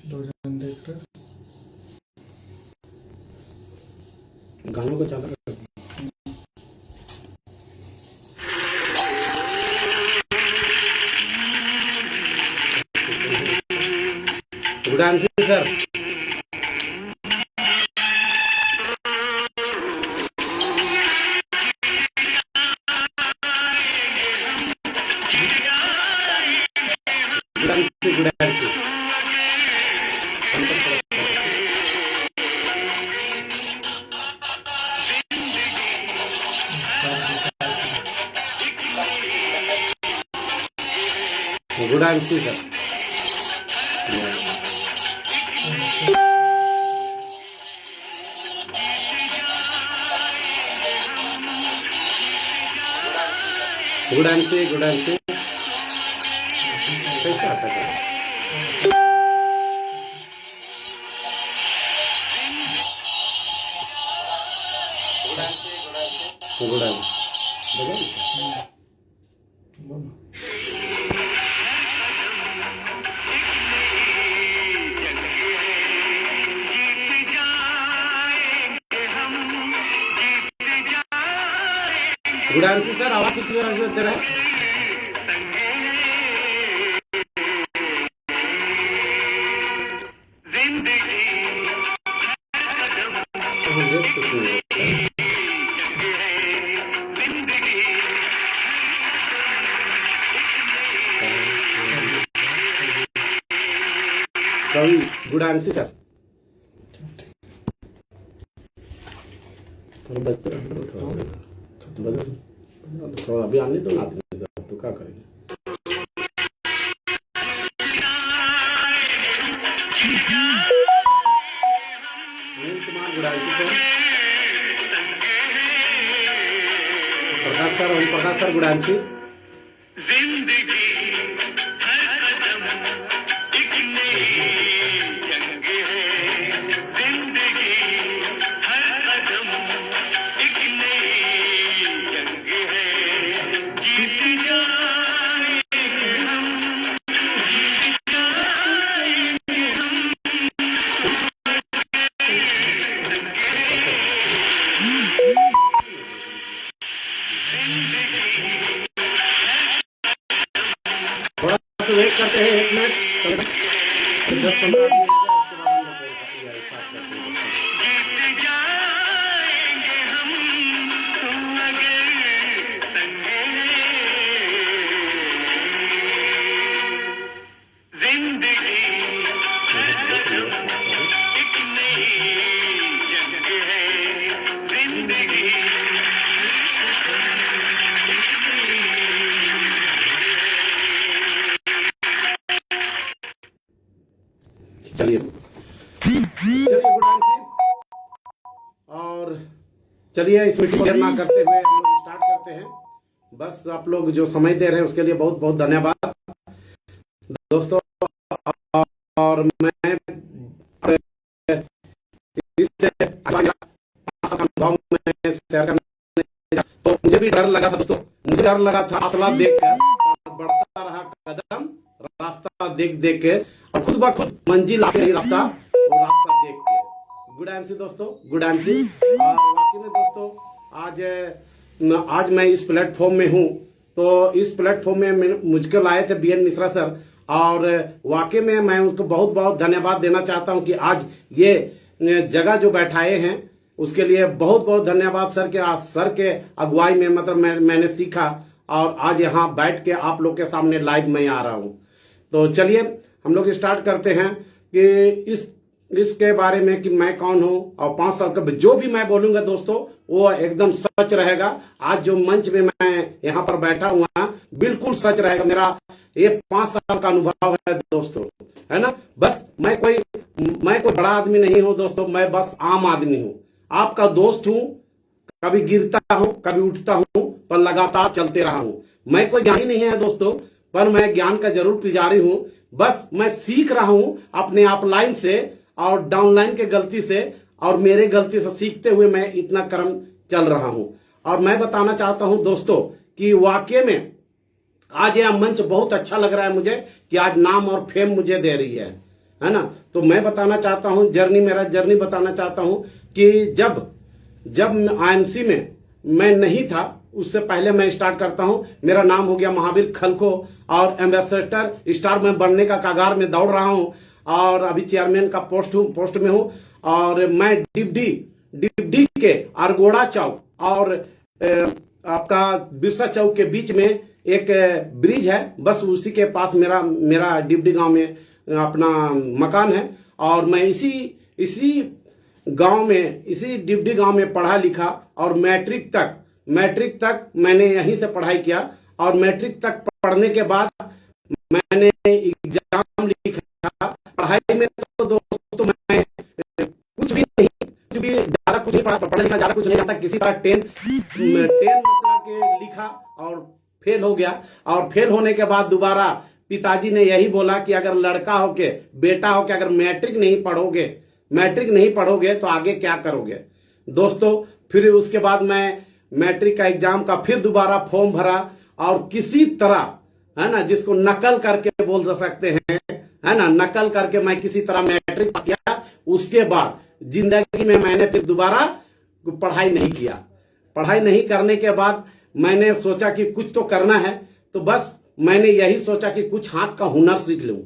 दो जनरेटर गानों को चालू कर। Good answer sir. Good answer. Good answer sir. Good answer. Good answer. कैसे आता है? Good answer. Good answer sir. आवाज किस तरह से दे रहा है? कवि गुड आंसर सर। थोड़ा अभी आने दो ना, तो क्या करेंगे? Good answer sir. Prakash sir, Om Prakash sir, good answer. थोड़ा सा वेट करते हैं, 1 मिनट 10-15 मिनट, उसके बाद हम लोग स्टार्ट करते हैं। चलिए गुड आंसर। और चलिए इस मीटिंग को देर ना करते हुए हम लोग स्टार्ट करते हैं। बस आप लोग जो समय दे रहे हैं उसके लिए बहुत बहुत धन्यवाद दोस्तों। और मैं इससे अनुभव में शेयर करने, तो मुझे भी डर लगा था दोस्तों, मुझे डर लगा था हौसला देखकर, बढ़ता रहा कदम रास्ता देख देख के, और खुद ब खुद मंजिल आके रास्ता, वो रास्ता देख के। गुड आंसर दोस्तों, गुड आंसर। और वाकई में दोस्तों आज मैं इस प्लेटफॉर्म में हूँ, तो इस प्लेटफॉर्म में मुझको लाए थे बीएन मिश्रा सर, और वाकई में मैं उनको बहुत बहुत धन्यवाद देना चाहता हूँ कि आज ये जगह जो बैठाए हैं उसके लिए बहुत बहुत धन्यवाद सर के। आज सर के अगुवाई में मतलब मैंने सीखा, और आज यहाँ बैठ के आप लोग के सामने लाइव मैं आ रहा हूँ। तो चलिए हम लोग स्टार्ट करते हैं कि इसके बारे में कि मैं कौन हूँ, और 5 साल का जो भी मैं बोलूंगा दोस्तों वो एकदम सच रहेगा। आज जो मंच में मैं यहाँ पर बैठा हुआ बिल्कुल सच रहेगा। मेरा ये 5 साल का अनुभव है दोस्तों, है ना। बस मैं कोई बड़ा आदमी नहीं हूँ दोस्तों, मैं बस आम आदमी हूँ, आपका दोस्त हूँ। कभी गिरता हूँ, कभी उठता हूँ, पर लगातार चलते रहा हूँ। मैं कोई ज्ञानी नहीं है दोस्तों, पर मैं ज्ञान का जरूर पुजारी हूँ। बस मैं सीख रहा हूँ अपने अपलाइन से और डाउनलाइन के गलती से, और मेरे गलती से सीखते हुए मैं इतना कर्म चल रहा हूँ। और मैं बताना चाहता हूँ दोस्तों कि वाकई में आज यह मंच बहुत अच्छा लग रहा है मुझे, कि आज नाम और फेम मुझे दे रही है। है ना। तो मैं बताना चाहता हूं, मेरा जर्नी बताना चाहता हूं कि जब आईएमसी में मैं नहीं था, उससे पहले मैं स्टार्ट करता हूं। मेरा नाम हो गया महावीर खलखो और एम्बेसडर स्टार में बनने का कगार में दौड़ रहा हूं और अभी चेयरमैन का पोस्ट में हूं। और मैं डिबडी के अरगोड़ा चौक और आपका बिरसा चौक के बीच में एक ब्रिज है, बस उसी के पास मेरा डिबडी गांव में अपना मकान है। और मैं इसी डिबडी गांव में पढ़ा लिखा और मैट्रिक तक मैंने यहीं से पढ़ाई किया। और मैट्रिक तक पढ़ने के बाद मैंने एग्जाम लिखा। पढ़ाई में तो दोस्तों मैं कुछ भी ज्यादा कुछ नहीं पढ़ा लिखा, ज्यादा कुछ नहीं आता। किसी तरह 10 मतलब के लिखा और फेल हो गया। और फेल होने के बाद दोबारा पिताजी ने यही बोला कि अगर लड़का होके, बेटा होके अगर मैट्रिक नहीं पढ़ोगे तो आगे क्या करोगे दोस्तों। फिर उसके बाद मैं मैट्रिक का एग्जाम का फिर दोबारा फॉर्म भरा और किसी तरह, है ना, जिसको नकल करके बोल सकते हैं, है ना, नकल करके मैं किसी तरह मैट्रिक पास किया। उसके बाद जिंदगी में मैंने फिर दोबारा पढ़ाई नहीं किया। पढ़ाई नहीं करने के बाद मैंने सोचा कि कुछ तो करना है, तो बस मैंने यही सोचा कि कुछ हाथ का हुनर सीख लूं।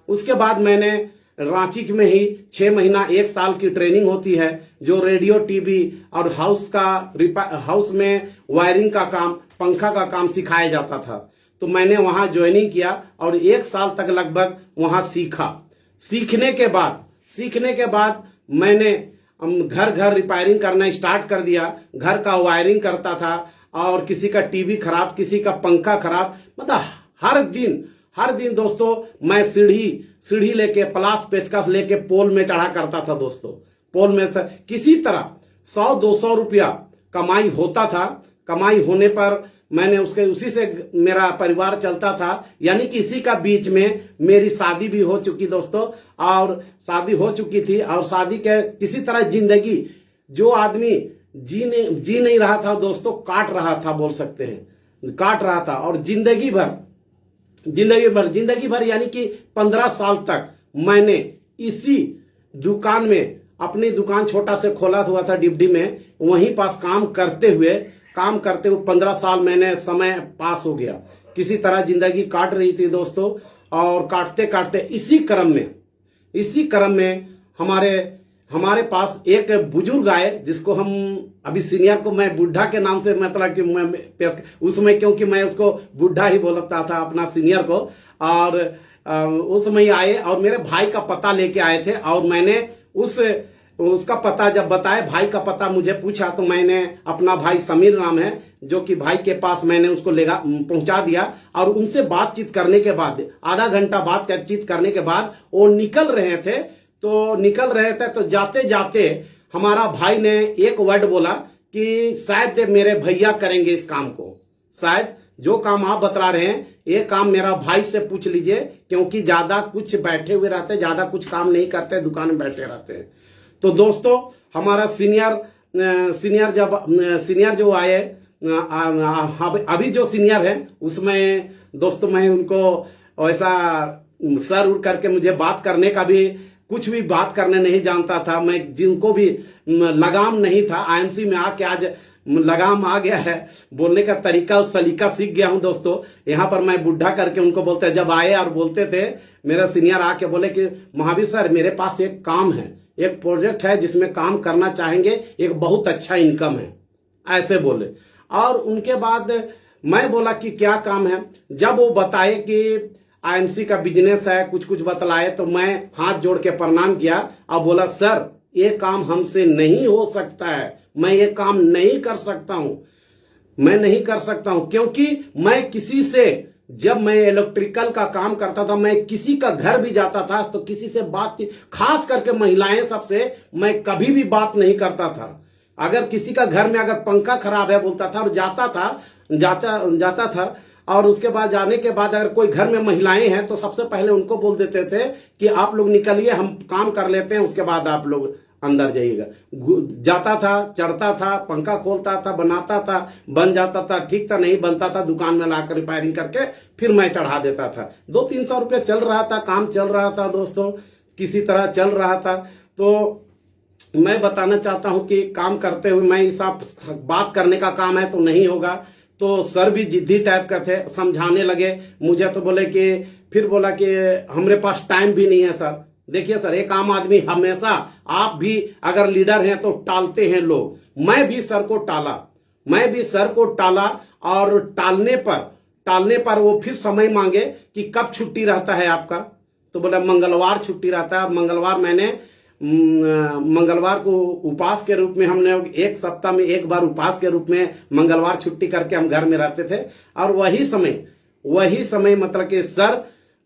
उसके बाद मैंने रांची में ही 6 महीना 1 साल की ट्रेनिंग होती है, जो रेडियो टीवी और हाउस में वायरिंग का काम, पंखा का काम सिखाया जाता था। तो मैंने वहां ज्वाइनिंग किया और 1 साल तक लगभग वहां सीखा। सीखने के बाद मैंने घर रिपेयरिंग करना स्टार्ट कर दिया। घर का वायरिंग करता था और किसी का टीवी खराब, किसी का पंखा खराब, मतलब हर दिन दोस्तों मैं सीढ़ी लेके, प्लास पेचकस लेके पोल में चढ़ा करता था दोस्तों। पोल में से किसी तरह 100-200 रुपया कमाई होता था। कमाई होने पर मैंने उसी से मेरा परिवार चलता था। यानी कि इसी का बीच में मेरी शादी भी हो चुकी दोस्तों, और शादी हो चुकी थी। और शादी के किसी तरह जिंदगी, जो आदमी जी नहीं रहा था दोस्तों, काट रहा था, बोल सकते हैं काट रहा था। और जिंदगी भर यानी कि 15 साल तक मैंने इसी दुकान में, अपनी दुकान छोटा से खोला हुआ था डिबडी में, वहीं पास काम करते हुए 15 साल मैंने समय पास हो गया। किसी तरह जिंदगी काट रही थी दोस्तों। और काटते इसी क्रम में हमारे पास एक बुजुर्ग आए, जिसको हम अभी सीनियर को मैं बुढ़ा के नाम से, मतलब कि उसमें, क्योंकि मैं उसको बुढ़ा ही बोलता था अपना सीनियर को। और उसमें आए और मेरे भाई का पता लेके आए थे। और मैंने उसका पता जब बताया, भाई का पता मुझे पूछा, तो मैंने, अपना भाई समीर नाम है, जो कि भाई के पास मैंने उसको पहुंचा दिया। और उनसे बातचीत करने के बाद, आधा घंटा बातचीत करने के बाद वो निकल रहे थे। तो जाते जाते हमारा भाई ने एक वर्ड बोला कि शायद मेरे भैया करेंगे इस काम को। शायद जो काम आप बता रहे हैं, ये काम मेरा भाई से पूछ लीजिए, क्योंकि ज्यादा कुछ बैठे हुए रहते, ज्यादा कुछ काम नहीं करते, दुकान में बैठे रहते हैं। तो दोस्तों हमारा सीनियर जो आए, अभी जो सीनियर है, उसमें दोस्तों मैं उनको वैसा सर उड़ करके, मुझे बात करने का भी, कुछ भी बात करने नहीं जानता था मैं, जिनको भी लगाम नहीं था। आईएमसी में आके आज लगाम आ गया है, बोलने का तरीका और सलीका सीख गया हूं दोस्तों। यहाँ पर मैं बुढ़ा करके उनको बोलते, जब आए और बोलते थे, मेरा सीनियर आके बोले कि महावीर सर, मेरे पास एक काम है, एक प्रोजेक्ट है जिसमें काम करना चाहेंगे, एक बहुत अच्छा इनकम है, ऐसे बोले। और उनके बाद मैं बोला कि क्या काम है। जब वो बताए कि आईएमसी का बिजनेस है, कुछ बतलाए, तो मैं हाथ जोड़ के प्रणाम किया और बोला, सर ये काम हमसे नहीं हो सकता है, मैं ये काम नहीं कर सकता हूं, क्योंकि मैं किसी से, जब मैं इलेक्ट्रिकल का काम करता था, मैं किसी का घर भी जाता था तो किसी से बात, खास करके महिलाएं सबसे मैं कभी भी बात नहीं करता था। अगर किसी का घर में अगर पंखा खराब है बोलता था और जाता था। और उसके बाद जाने के बाद अगर कोई घर में महिलाएं हैं तो सबसे पहले उनको बोल देते थे कि आप लोग निकलिए, हम काम कर लेते हैं, उसके बाद आप लोग अंदर जाइएगा। जाता था, चढ़ता था, पंखा खोलता था, बनाता था, बन जाता था, ठीक था, नहीं बनता था, दुकान में लाकर रिपेयरिंग करके फिर मैं चढ़ा देता था। 200-300 रुपये चल रहा था, काम चल रहा था दोस्तों, किसी तरह चल रहा था। तो मैं बताना चाहता हूं कि काम करते हुए मैं इस आप बात करने का काम है तो नहीं होगा। तो सर भी जिद्दी टाइप का थे, समझाने लगे मुझे। तो बोले कि फिर बोला कि हमारे पास टाइम भी नहीं है सर। देखिए सर, एक आम आदमी हमेशा, आप भी अगर लीडर हैं तो टालते हैं लोग। मैं भी सर को टाला और टालने पर वो फिर समय मांगे कि कब छुट्टी रहता है आपका। तो बोला मंगलवार छुट्टी रहता है। और मंगलवार को उपास के रूप में हमने एक सप्ताह में एक बार उपास के रूप में मंगलवार छुट्टी करके हम घर में रहते थे। और वही समय मतलब कि सर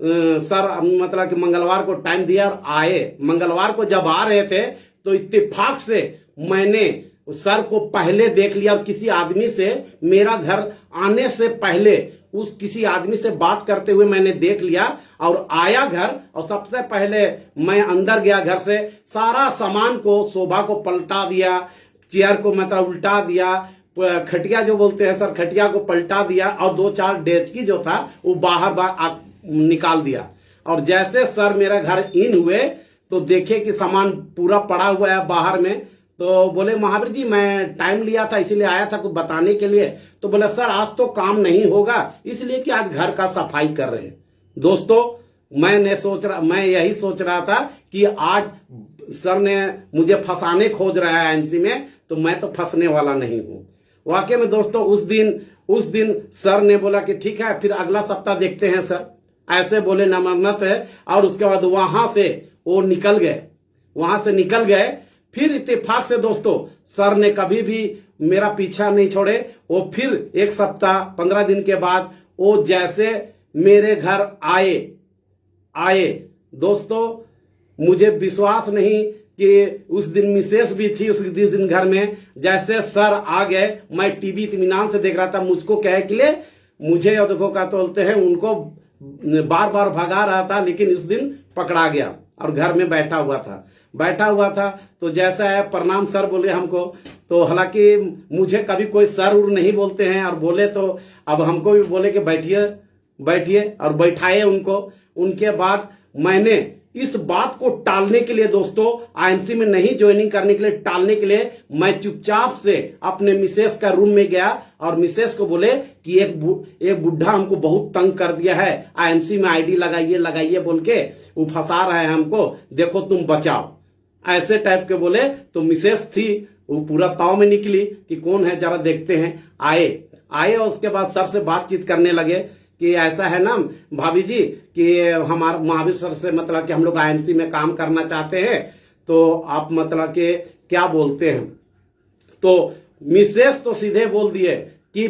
मतलब कि मंगलवार को टाइम दिया और आए। मंगलवार को जब आ रहे थे तो इत्तेफाक से मैंने सर को पहले देख लिया। और किसी आदमी से, मेरा घर आने से पहले उस किसी आदमी से बात करते हुए मैंने देख लिया और आया घर। और सबसे पहले मैं अंदर गया घर से, सारा सामान को, सोफा को पलटा दिया, चेयर को मतलब उल्टा दिया, खटिया जो बोलते हैं सर, खटिया को पलटा दिया और 2-4 डेचकी जो था वो बाहर निकाल दिया। और जैसे सर मेरा घर इन हुए तो देखे कि सामान पूरा पड़ा हुआ है बाहर में। तो बोले महावीर जी मैं टाइम लिया था इसीलिए आया था कुछ बताने के लिए। तो बोले सर आज तो काम नहीं होगा इसलिए कि आज घर का सफाई कर रहे हैं। दोस्तों मैं यही सोच रहा था कि आज सर ने मुझे फंसाने खोज रहा है एमसी में, तो मैं तो फंसने वाला नहीं हूं। वाकई में दोस्तों उस दिन सर ने बोला कि ठीक है फिर अगला सप्ताह देखते हैं सर, ऐसे बोले नमरनत है। और उसके बाद वहां से निकल गए। फिर इत्तेफाक से दोस्तों सर ने कभी भी मेरा पीछा नहीं छोड़े। वो फिर एक सप्ताह 15 दिन के बाद वो जैसे मेरे घर आए दोस्तों, मुझे विश्वास नहीं कि उस दिन मिसेस भी थी उस दिन घर में। जैसे सर आ गए मैं टीवी इत्मीनान से देख रहा था। मुझको कहे के लिए मुझे और देखो क्या बोलते हैं, उनको बार बार भगा रहा था लेकिन उस दिन पकड़ा गया और घर में बैठा हुआ था। तो जैसा है प्रणाम सर बोले हमको। तो हालांकि मुझे कभी कोई सर उर नहीं बोलते हैं और बोले तो अब हमको भी बोले कि बैठिए और बैठाए उनको। उनके बाद मैंने इस बात को टालने के लिए दोस्तों, आईएमसी में नहीं ज्वाइनिंग करने के लिए टालने के लिए मैं चुपचाप से अपने मिसेस का रूम में गया और मिसेस को बोले कि एक बुढ़ा हमको बहुत तंग कर दिया है, आईएमसी में आईडी लगाइए बोल के वो फंसा रहा है हमको, देखो तुम बचाओ, ऐसे टाइप के बोले। तो मिसेस थी वो पूरा ताव में निकली कि कौन है जरा देखते हैं। आए और उसके बाद सर से बातचीत करने लगे कि ऐसा है ना भाभी जी कि हमारा महावीर सर से मतलब कि हम लोग आईएमसी में काम करना चाहते हैं, तो आप मतलब कि क्या बोलते हैं। तो मिसेस तो सीधे बोल दिए कि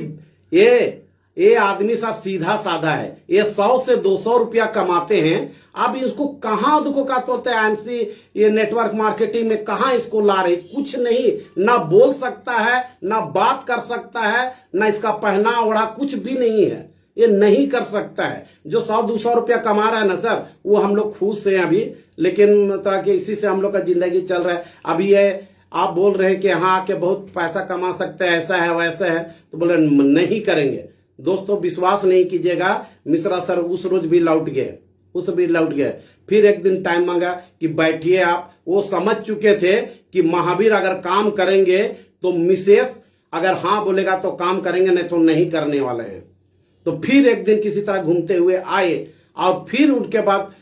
ये आदमी सा सीधा साधा है, ये 100 से 200 रुपया कमाते हैं। अब इसको कहां देखो का तो आईएमसी ये नेटवर्क मार्केटिंग में कहां इसको ला रहे, कुछ नहीं, ना बोल सकता है ना बात कर सकता है, ना इसका पहना ओढ़ा कुछ भी नहीं है, ये नहीं कर सकता है। जो 100-200 रुपया कमा रहा है ना सर, वो हम लोग खुश हैं अभी, लेकिन मतलब कि इसी से हम लोग का जिंदगी चल रहा है। अभी ये आप बोल रहे हैं कि हाँ आके बहुत पैसा कमा सकते हैं, ऐसा है वैसा है, तो बोले नहीं करेंगे। दोस्तों विश्वास नहीं कीजिएगा, मिश्रा सर उस रोज भी लौट गए। फिर एक दिन टाइम मांगा कि बैठिए आप। वो समझ चुके थे कि महावीर अगर काम करेंगे तो मिसेस अगर हाँ बोलेगा तो काम करेंगे, नहीं तो नहीं करने वाले हैं। तो फिर एक दिन किसी तरह घूमते हुए आए और फिर उनके बाद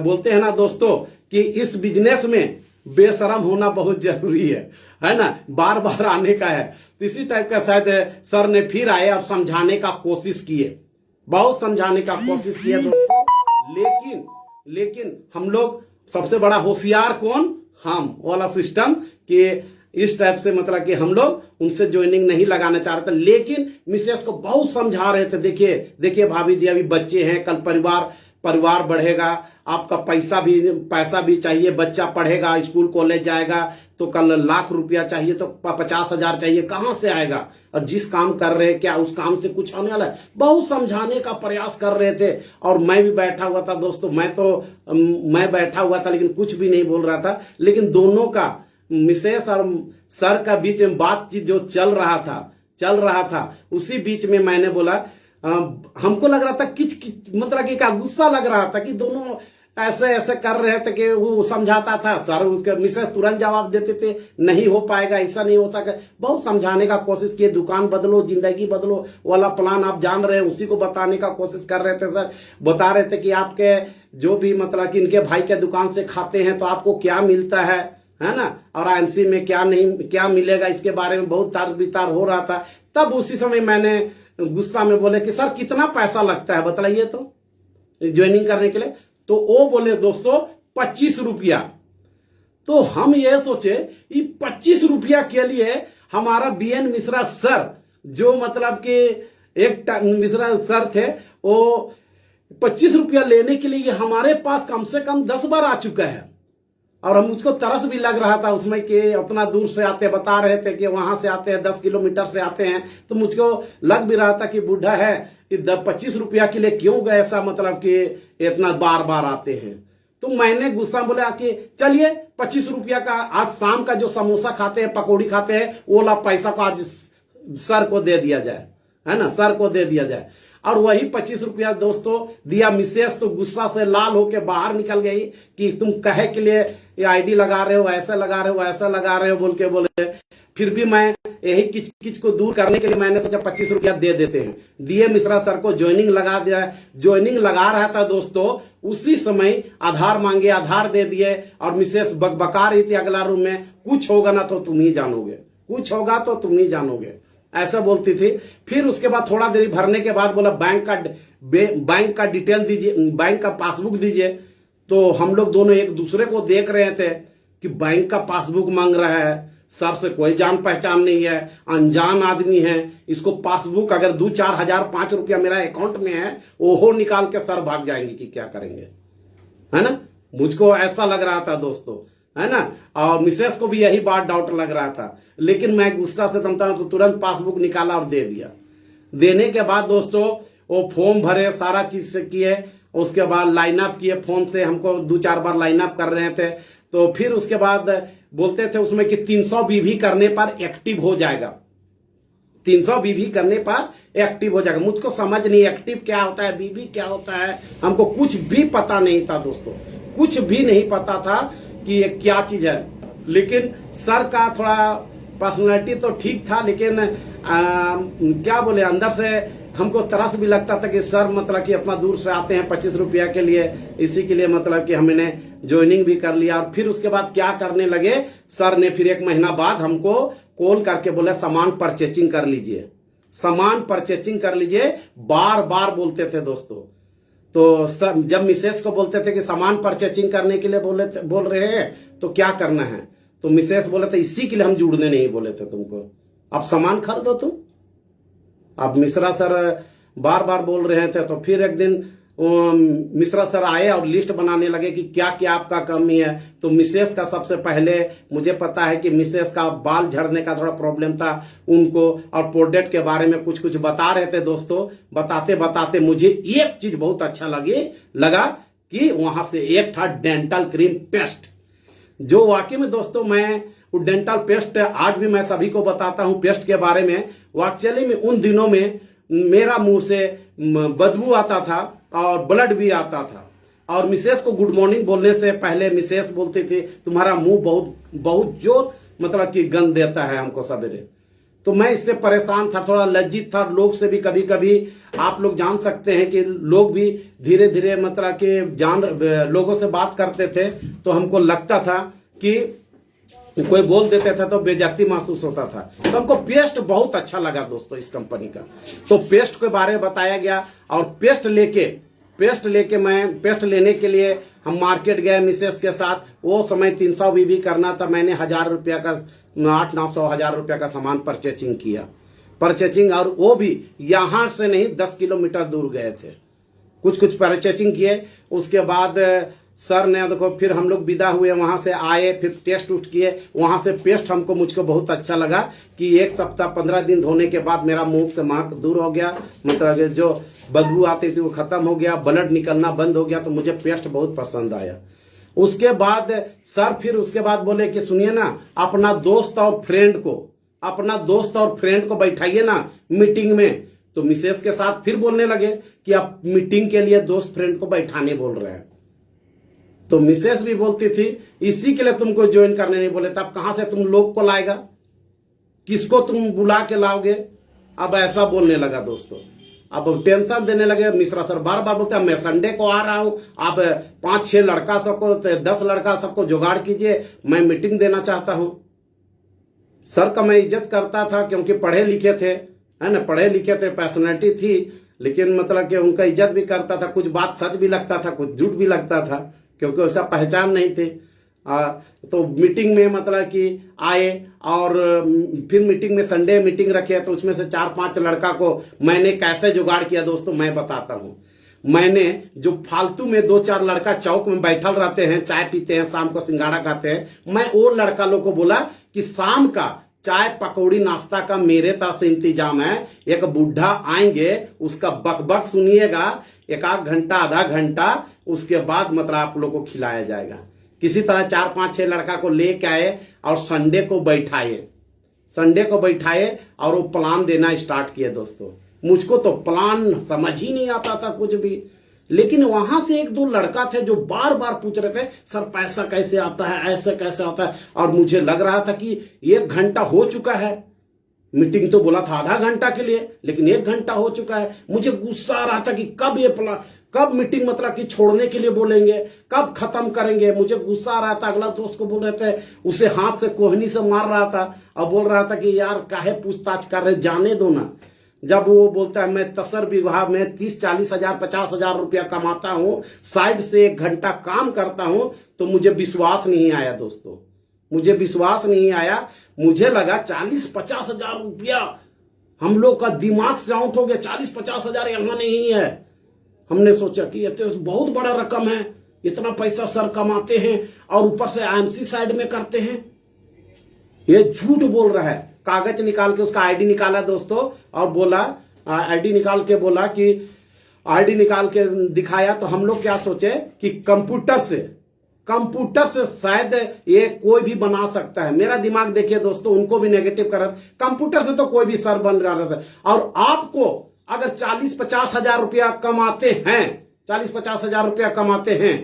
बोलते हैं ना दोस्तों कि इस बिजनेस में बेशरम होना बहुत जरूरी है ना, बार बार आने का है। तो इसी टाइप का शायद सर ने फिर आए और समझाने का कोशिश किए, बहुत समझाने का कोशिश किया दोस्तों। लेकिन हम लोग सबसे बड़ा होशियार कौन, हम वाला सिस्टम कि इस टाइप से मतलब कि हम लोग उनसे ज्वाइनिंग नहीं लगाना चाह रहे थे। लेकिन मिसेस को बहुत समझा रहे थे, देखिए भाभी जी अभी बच्चे हैं, कल परिवार बढ़ेगा, आपका पैसा भी चाहिए, बच्चा पढ़ेगा, स्कूल कॉलेज जाएगा तो कल 1,00,000 रुपया चाहिए तो 50,000 चाहिए, कहां से आएगा। और जिस काम कर रहे हैं क्या उस काम से कुछ आने वाला है। बहुत समझाने का प्रयास कर रहे थे और मैं भी बैठा हुआ था दोस्तों। मैं बैठा हुआ था लेकिन कुछ भी नहीं बोल रहा था। लेकिन दोनों का, मिसेस और सर का बीच में बातचीत जो चल रहा था उसी बीच में मैंने बोला, हमको लग रहा था किच मतलब कि क्या गुस्सा लग रहा था कि दोनों ऐसे ऐसे कर रहे थे कि वो समझाता था सर, उसके मिसेस तुरंत जवाब देते थे नहीं हो पाएगा, ऐसा नहीं हो सके। बहुत समझाने का कोशिश किए, दुकान बदलो, जिंदगी बदलो वाला प्लान आप जान रहे हैं, उसी को बताने का कोशिश कर रहे थे सर। बता रहे थे कि आपके जो भी मतलब कि इनके भाई के दुकान से खाते हैं तो आपको क्या मिलता है ना, और आईएमसी में क्या नहीं क्या मिलेगा, इसके बारे में बहुत तार वितार हो रहा था। तब उसी समय मैंने गुस्सा में बोले कि सर कितना पैसा लगता है बताइए तो ज्वाइनिंग करने के लिए। तो वो बोले दोस्तों 25 रुपया। तो हम ये सोचे कि 25 रुपया के लिए हमारा बीएन मिश्रा सर, जो मतलब कि एक मिश्रा सर थे, वो 25 रुपया लेने के लिए हमारे पास कम से कम 10 बार आ चुका है। और हम मुझको तरस भी लग रहा था उसमें कि उतना दूर से आते, बता रहे थे कि वहां से आते हैं 10 किलोमीटर से आते हैं। तो मुझको लग भी रहा था कि बूढ़ा है कि 25 रुपया के लिए क्यों गए, ऐसा मतलब कि इतना बार बार आते हैं। तो मैंने गुस्सा में बोला कि चलिए 25 रुपया का आज शाम का जो समोसा खाते हैं, पकौड़ी खाते हैं, वो ला पैसा को आज सर को दे दिया जाए, है ना, सर को दे दिया जाए। और वही 25 रुपया दोस्तों दिया। मिसेस तो गुस्सा से लाल होके बाहर निकल गई कि तुम कहे के लिए ये आईडी लगा रहे हो, ऐसा लगा रहे हो, ऐसा लगा रहे हो बोल के बोले। फिर भी मैं यही किच किच को दूर करने के लिए मैंने सोचा 25 रुपया दे देते हैं। दिए मिश्रा सर को ज्वाइनिंग लगा दिया। ज्वाइनिंग लगा रहा था दोस्तों, उसी समय आधार मांगे, आधार दे दिए। और मिसेस बकबका रही थी अगला रूम में, कुछ होगा ना तो तुम ही जानोगे, कुछ होगा तो तुम ही जानोगे, ऐसा बोलती थी। फिर उसके बाद थोड़ा देरी भरने के बाद बोला बैंक का डिटेल दीजिए, बैंक का पासबुक दीजिए। तो हम लोग दोनों एक दूसरे को देख रहे थे कि बैंक का पासबुक मांग रहा है, सर से कोई जान पहचान नहीं है, अनजान आदमी है, इसको पासबुक अगर 2-4 हजार 5 रुपया मेरा अकाउंट में है, ओहो निकाल के सर भाग जाएंगे कि क्या करेंगे, है ना। मुझको ऐसा लग रहा था दोस्तों, है ना। और मिसेस को भी यही बात डाउट लग रहा था। लेकिन मैं गुस्सा से तमता तो तुरंत पासबुक निकाला और दे दिया। देने के बाद दोस्तों वो फॉर्म भरे, सारा चीज से किए। उसके बाद लाइन अप किए, फोन से हमको 2-4 बार लाइन अप कर रहे थे। तो फिर उसके बाद बोलते थे उसमें कि 300 बीवी करने पर एक्टिव हो जाएगा, 300 बीवी करने पर एक्टिव हो जाएगा। मुझको समझ नहीं एक्टिव क्या होता है, बीवी क्या होता है, हमको कुछ भी पता नहीं था दोस्तों, कुछ भी नहीं पता था कि ये क्या चीज है। लेकिन सर का थोड़ा पर्सनालिटी तो ठीक था, लेकिन क्या बोले, अंदर से हमको तरस भी लगता था कि सर मतलब कि अपना दूर से आते हैं 25 रुपया के लिए, इसी के लिए मतलब कि हमने ज्वाइनिंग भी कर लिया। और फिर उसके बाद क्या करने लगे, सर ने फिर 1 महीना बाद हमको कॉल करके बोले सामान परचेजिंग कर लीजिए, सामान परचेजिंग कर लीजिए, बार बार बोलते थे दोस्तों। तो सर जब मिसेस को बोलते थे कि सामान परचेजिंग करने के लिए बोल रहे हैं तो क्या करना है, तो मिसेस बोले थे इसी के लिए हम जुड़ने नहीं बोले थे तुमको, अब सामान खरीदो तुम। अब मिश्रा सर बार बार बोल रहे थे। तो फिर एक दिन मिश्रा सर आए और लिस्ट बनाने लगे कि क्या क्या आपका कमी है। तो मिसेस का सबसे पहले मुझे पता है कि मिसेस का बाल झड़ने का थोड़ा प्रॉब्लम था उनको, और प्रोडक्ट के बारे में कुछ कुछ बता रहे थे दोस्तों। बताते बताते मुझे एक चीज बहुत अच्छा लगा कि वहां से एक था डेंटल क्रीम पेस्ट, जो वाकई में दोस्तों मैं वो डेंटल पेस्ट आज भी मैं सभी को बताता हूं पेस्ट के बारे में। एक्चुअली में उन दिनों में मेरा मुंह से बदबू आता था और ब्लड भी आता था। और मिसेस को गुड मॉर्निंग बोलने से पहले मिसेस बोलती थी तुम्हारा मुंह बहुत बहुत जोर मतलब कि गंध देता है हमको सवेरे। तो मैं इससे परेशान था, थोड़ा लज्जित था। लोग से भी कभी कभी आप लोग जान सकते हैं कि लोग भी धीरे धीरे मतलब कि लोगों से बात करते थे तो हमको लगता था कि कोई बोल देते थे तो बेइज्जती महसूस होता था। तो हमको पेस्ट बहुत अच्छा लगा दोस्तों इस कंपनी का। तो पेस्ट के बारे में बताया गया और पेस्ट लेके मैं पेस्ट लेने के लिए हम मार्केट गए मिसेस के साथ। वो समय 300 बीबी करना था, मैंने 1000 रुपया का 800-900 1000 रुपया का सामान परचेजिंग किया और वो भी यहां से नहीं 10 किलोमीटर दूर गए थे, कुछ परचेजिंग किए। उसके बाद सर ने देखो फिर हम लोग विदा हुए, वहां से आए, फिर टेस्ट उस्ट किए। वहां से पेस्ट मुझको बहुत अच्छा लगा कि 1 सप्ताह 15 दिन धोने के बाद मेरा मुंह से महक दूर हो गया, मतलब जो बदबू आती थी वो खत्म हो गया, ब्लड निकलना बंद हो गया। तो मुझे पेस्ट बहुत पसंद आया। उसके बाद सर फिर उसके बाद बोले कि सुनिए ना, अपना दोस्त और फ्रेंड को बैठाइए ना मीटिंग में। तो मिसेस के साथ फिर बोलने लगे कि आप मीटिंग के लिए दोस्त फ्रेंड को बैठाने बोल रहे हैं। तो मिसेस भी बोलती थी इसी के लिए तुमको ज्वाइन करने नहीं बोले, तब कहां से तुम लोग को लाएगा, किसको तुम बुला के लाओगे। अब ऐसा बोलने लगा दोस्तों, अब टेंशन देने लगे। मिश्रा सर बार बार बोलते हैं मैं संडे को आ रहा हूं, आप 5-6 लड़का सबको 10 लड़का सबको जुगाड़ कीजिए, मैं मीटिंग देना चाहता हूं। सर का मैं इज्जत करता था क्योंकि पढ़े लिखे थे, है ना, पढ़े लिखे थे, पर्सनैलिटी थी, लेकिन मतलब कि उनका इज्जत भी करता था। कुछ बात सच भी लगता था, कुछ झूठ भी लगता था, क्योंकि वैसा पहचान नहीं थे। तो मीटिंग में मतलब कि आए और फिर मीटिंग में संडे मीटिंग रखे, तो उसमें से 4-5 लड़का को मैंने कैसे जुगाड़ किया दोस्तों मैं बताता हूं। मैंने जो फालतू में 2-4 लड़का चौक में बैठल रहते हैं, चाय पीते हैं, शाम को सिंगाड़ा खाते हैं, मैं वो लड़का लोग को बोला कि शाम का चाय पकौड़ी नाश्ता का मेरे तरफ से इंतजाम है। एक बुढ़ा आएंगे, उसका बकबक सुनिएगा 1-8 घंटा, आधा घंटा, उसके बाद मतलब आप लोग को खिलाया जाएगा। किसी तरह 4-5-6 लड़का को लेके आए और संडे को बैठाए और वो प्लान देना स्टार्ट किए दोस्तों। मुझको तो प्लान समझ ही नहीं आता था कुछ भी, लेकिन वहां से 1-2 लड़का थे जो बार बार पूछ रहे थे सर पैसा कैसे आता है, ऐसे कैसे आता है। और मुझे लग रहा था कि 1 घंटा हो चुका है, मीटिंग तो बोला था आधा घंटा के लिए, लेकिन 1 घंटा हो चुका है। मुझे गुस्सा आ रहा था कि कब मीटिंग मतलब कि छोड़ने के लिए बोलेंगे, कब खत्म करेंगे। मुझे गुस्सा आ रहा था। अगला दोस्त को बोल रहे थे, उसे हाथ से कोहनी से मार रहा था और बोल रहा था कि यार काहे पूछताछ कर रहे, जाने दो ना। जब वो बोलता है मैं तसर विवाह में 30-40 हजार 50 हजार रुपया कमाता हूं, साइड से 1 घंटा काम करता हूं, तो मुझे विश्वास नहीं आया दोस्तों, मुझे विश्वास नहीं आया। मुझे लगा 40-50 हजार रुपया, हम लोग का दिमाग से आउट हो गया। 40-50 हजार यहाँ नहीं है। हमने सोचा कि ये तो बहुत बड़ा रकम है, इतना पैसा सर कमाते हैं और ऊपर से आईएमसी साइड में करते हैं। ये झूठ बोल रहा है। कागज निकाल के उसका आईडी निकाला दोस्तों और बोला, आईडी निकाल के बोला कि आईडी निकाल के दिखाया, तो हम लोग क्या सोचे कि कंप्यूटर से शायद ये कोई भी बना सकता है। मेरा दिमाग देखिए दोस्तों, उनको भी नेगेटिव कर रहा था। कंप्यूटर से तो कोई भी सर बन रहा था। और आपको अगर 40-50 हजार रुपया कमाते हैं, 40-50 हजार रुपया कमाते हैं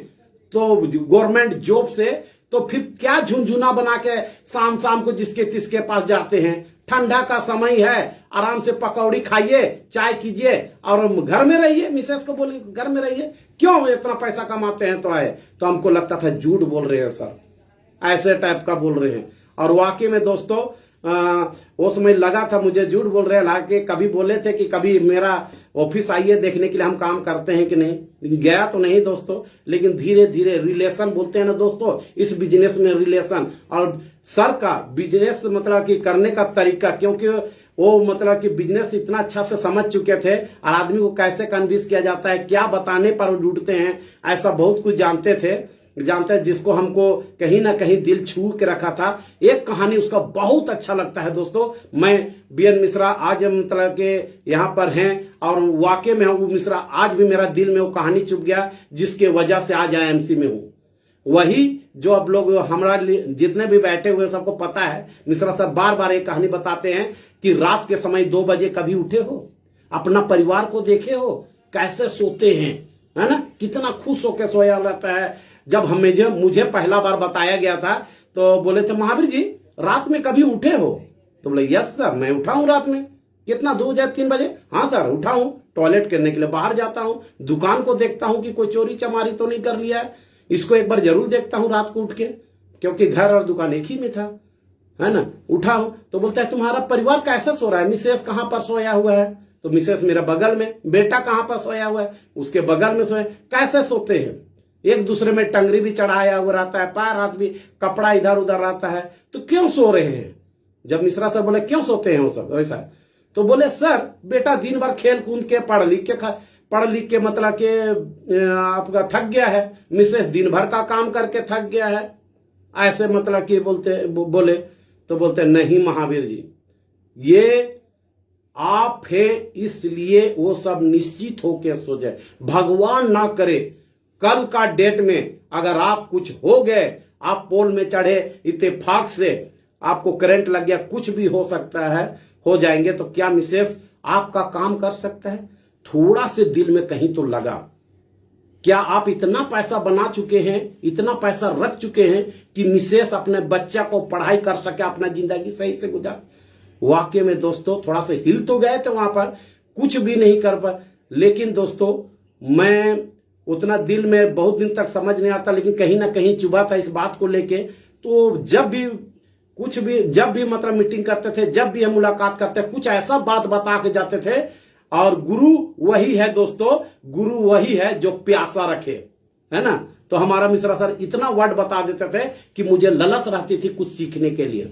तो गवर्नमेंट जॉब से, तो फिर क्या झुंझुना बना के शाम को जिसके तिसके पास जाते हैं। ठंडा का समय है, आराम से पकौड़ी खाइए, चाय कीजिए और घर में रहिए। मिसेस को बोलिए घर में रहिए, क्यों इतना पैसा कमाते हैं तो आए। तो हमको लगता था झूठ बोल रहे हैं सर, ऐसे टाइप का बोल रहे हैं। और वाकई में दोस्तों वो समय लगा था मुझे झूठ बोल रहे हैं। हालांकि कभी बोले थे कि कभी मेरा ऑफिस आइए देखने के लिए हम काम करते हैं कि नहीं। गया तो नहीं दोस्तों, लेकिन धीरे धीरे रिलेशन बोलते हैं ना दोस्तों, इस बिजनेस में रिलेशन और सर का बिजनेस मतलब कि करने का तरीका, क्योंकि वो मतलब कि बिजनेस इतना अच्छा से समझ चुके थे और आदमी को कैसे कन्विंस किया जाता है, क्या बताने पर वो जुड़ते हैं, ऐसा बहुत कुछ जानते हैं, जिसको हमको कहीं ना कहीं दिल छू के रखा था। एक कहानी उसका बहुत अच्छा लगता है दोस्तों। मैं बीएन मिश्रा आज मतलब के यहाँ पर हैं और वाकई में वो मिश्रा आज भी मेरा दिल में वो कहानी चुप गया, जिसके वजह से आज आईएमसी में हूँ। वही जो अब लोग हमारा जितने भी बैठे हुए सबको पता है, मिश्रा साहब बार बार एक कहानी बताते हैं कि रात के समय 2 बजे कभी उठे हो, अपना परिवार को देखे हो, कैसे सोते हैं, है ना, कितना खुश होकर सोया रहता है। जब मुझे पहला बार बताया गया था तो बोले थे महावीर जी रात में कभी उठे हो, तो बोले यस सर मैं उठा हूं रात में। कितना 2 बजे 3 बजे? हाँ सर उठा हूं, टॉयलेट करने के लिए बाहर जाता हूं, दुकान को देखता हूं कि कोई चोरी चमारी तो नहीं कर लिया है, इसको एक बार जरूर देखता हूं रात को उठ के, क्योंकि घर और दुकान एक ही में था, है ना। उठा हूं तो बोलता है तुम्हारा परिवार कैसे सो रहा है, मिसेस कहां पर सोया हुआ है, तो मिसेस मेरा बगल में, बेटा कहां पर सोया हुआ है, उसके बगल में सोया। कैसे सोते हैं, एक दूसरे में टंगरी भी चढ़ाया हुआ रहता है, पैर हाथ भी, कपड़ा इधर उधर रहता है, तो क्यों सो रहे हैं। जब मिश्रा सर बोले क्यों सोते हैं वो सब ऐसा, तो बोले सर बेटा दिन भर खेल कूद के पढ़ लिख के मतलब के आपका थक गया है, मिसेस दिन भर का काम करके थक गया है, ऐसे मतलब कि बोले तो बोलते नहीं महावीर जी ये आप हैं इसलिए वो सब निश्चित होके सो जाए। भगवान ना करे कल का डेट में अगर आप कुछ हो गए, आप पोल में चढ़े इत्तेफाक से आपको करंट लग गया, कुछ भी हो सकता है, हो जाएंगे, तो क्या मिसेस आपका काम कर सकता है। थोड़ा से दिल में कहीं तो लगा, क्या आप इतना पैसा बना चुके हैं, इतना पैसा रख चुके हैं कि मिसेस अपने बच्चा को पढ़ाई कर सके, अपना जिंदगी सही से गुजार? वाकई में दोस्तों थोड़ा सा हिल तो गए थे वहां पर, कुछ भी नहीं कर पाए। लेकिन दोस्तों मैं उतना दिल में बहुत दिन तक समझ नहीं आता, लेकिन कहीं ना कहीं चुभा था इस बात को लेके। तो जब भी मतलब मीटिंग करते थे, जब भी हम मुलाकात करते, कुछ ऐसा बात बता के जाते थे। और गुरु वही है दोस्तों, गुरु वही है जो प्यासा रखे, है ना। तो हमारा मिश्रा सर इतना वर्ड बता देते थे कि मुझे ललच रहती थी कुछ सीखने के लिए।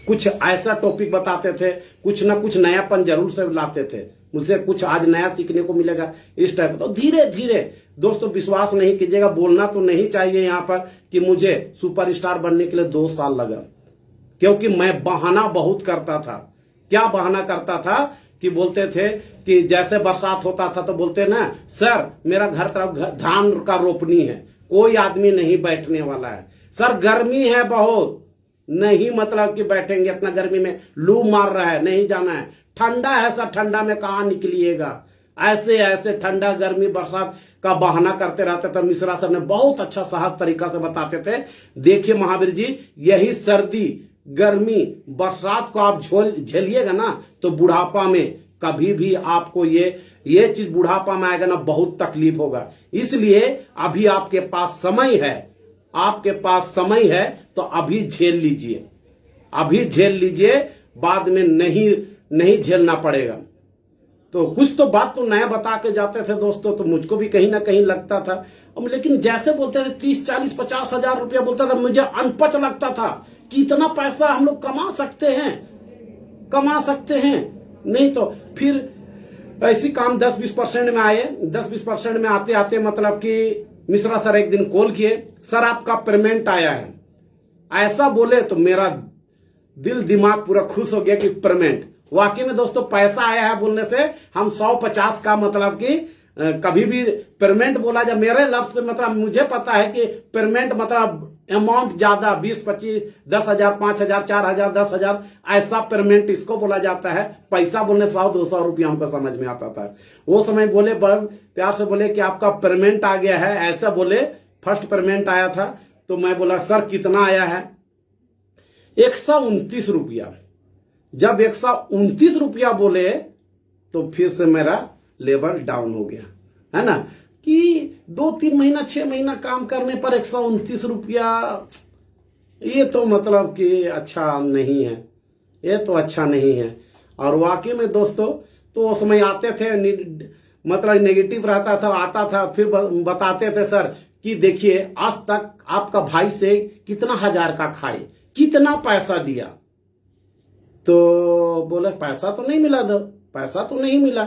कुछ ऐसा टॉपिक बताते थे, कुछ ना कुछ नयापन जरूर से लाते थे, मुझसे कुछ आज नया सीखने को मिलेगा इस टाइप। तो धीरे धीरे दोस्तों विश्वास नहीं कीजिएगा, बोलना तो नहीं चाहिए यहां पर कि मुझे सुपरस्टार बनने के लिए 2 साल लगा, क्योंकि मैं बहाना बहुत करता था। क्या बहाना करता था कि बोलते थे कि जैसे बरसात होता था तो बोलते ना, सर मेरा घर तरफ धान का रोपनी है, कोई आदमी नहीं बैठने वाला है। सर गर्मी है बहुत, नहीं मतलब कि बैठेंगे अपना, गर्मी में लू मार रहा है, नहीं जाना है। ठंडा है सर, ठंडा में कहां निकलिएगा। ऐसे ऐसे ठंडा गर्मी बरसात का बहाना करते रहते थे। मिश्रा सर ने बहुत अच्छा सहज तरीका से बताते थे, देखिए महावीर जी, यही सर्दी गर्मी बरसात को आप झेलिएगा ना, तो बुढ़ापा में कभी भी आपको ये चीज बुढ़ापा में आएगा ना, बहुत तकलीफ होगा। इसलिए अभी आपके पास समय है, आपके पास समय है, तो अभी झेल लीजिए, अभी झेल लीजिए, बाद में नहीं झेलना पड़ेगा। तो कुछ तो बात तो नया बता के जाते थे दोस्तों, तो मुझको भी कहीं ना कहीं लगता था। लेकिन जैसे बोलते थे 30, 40, 50 हजार रुपया बोलता था, मुझे अनपच लगता था कि इतना पैसा हम लोग कमा सकते हैं। नहीं तो फिर ऐसी काम 10-20% में आए। 10-20% में आते आते मतलब कि मिश्रा सर एक दिन कॉल किए, सर आपका पेमेंट आया है। ऐसा बोले तो मेरा दिल दिमाग पूरा खुश हो गया कि पेमेंट, वाकई में दोस्तों पैसा आया है बोलने से हम 150 का मतलब कि कभी भी पेमेंट बोला जाए, मेरे लफ्ज से मतलब मुझे पता है कि पेमेंट मतलब अमाउंट ज्यादा 20, 25, 10,000, 5,000, 4,000, 10,000 ऐसा पेमेंट इसको बोला जाता है। पैसा बोलने 100-200 रुपया हमको समझ में आता था। वो समय बोले, बड़ प्यार से बोले कि आपका पेमेंट आ गया है, ऐसा बोले। फर्स्ट पेमेंट आया था तो मैं बोला सर कितना आया है? 129 रुपया। जब 129 रुपया बोले तो फिर से मेरा लेवल डाउन हो गया, है ना। कि 2-3 महीना 6 महीना काम करने पर 129 रुपया, ये तो मतलब कि अच्छा नहीं है, ये तो अच्छा नहीं है। और वाकई में दोस्तों तो उस समय आते थे, मतलब नेगेटिव रहता था, आता था, फिर बताते थे सर कि देखिए आज तक आपका भाई से कितना हजार का खाए, कितना पैसा दिया। तो बोले पैसा तो नहीं मिला, दो पैसा तो नहीं मिला।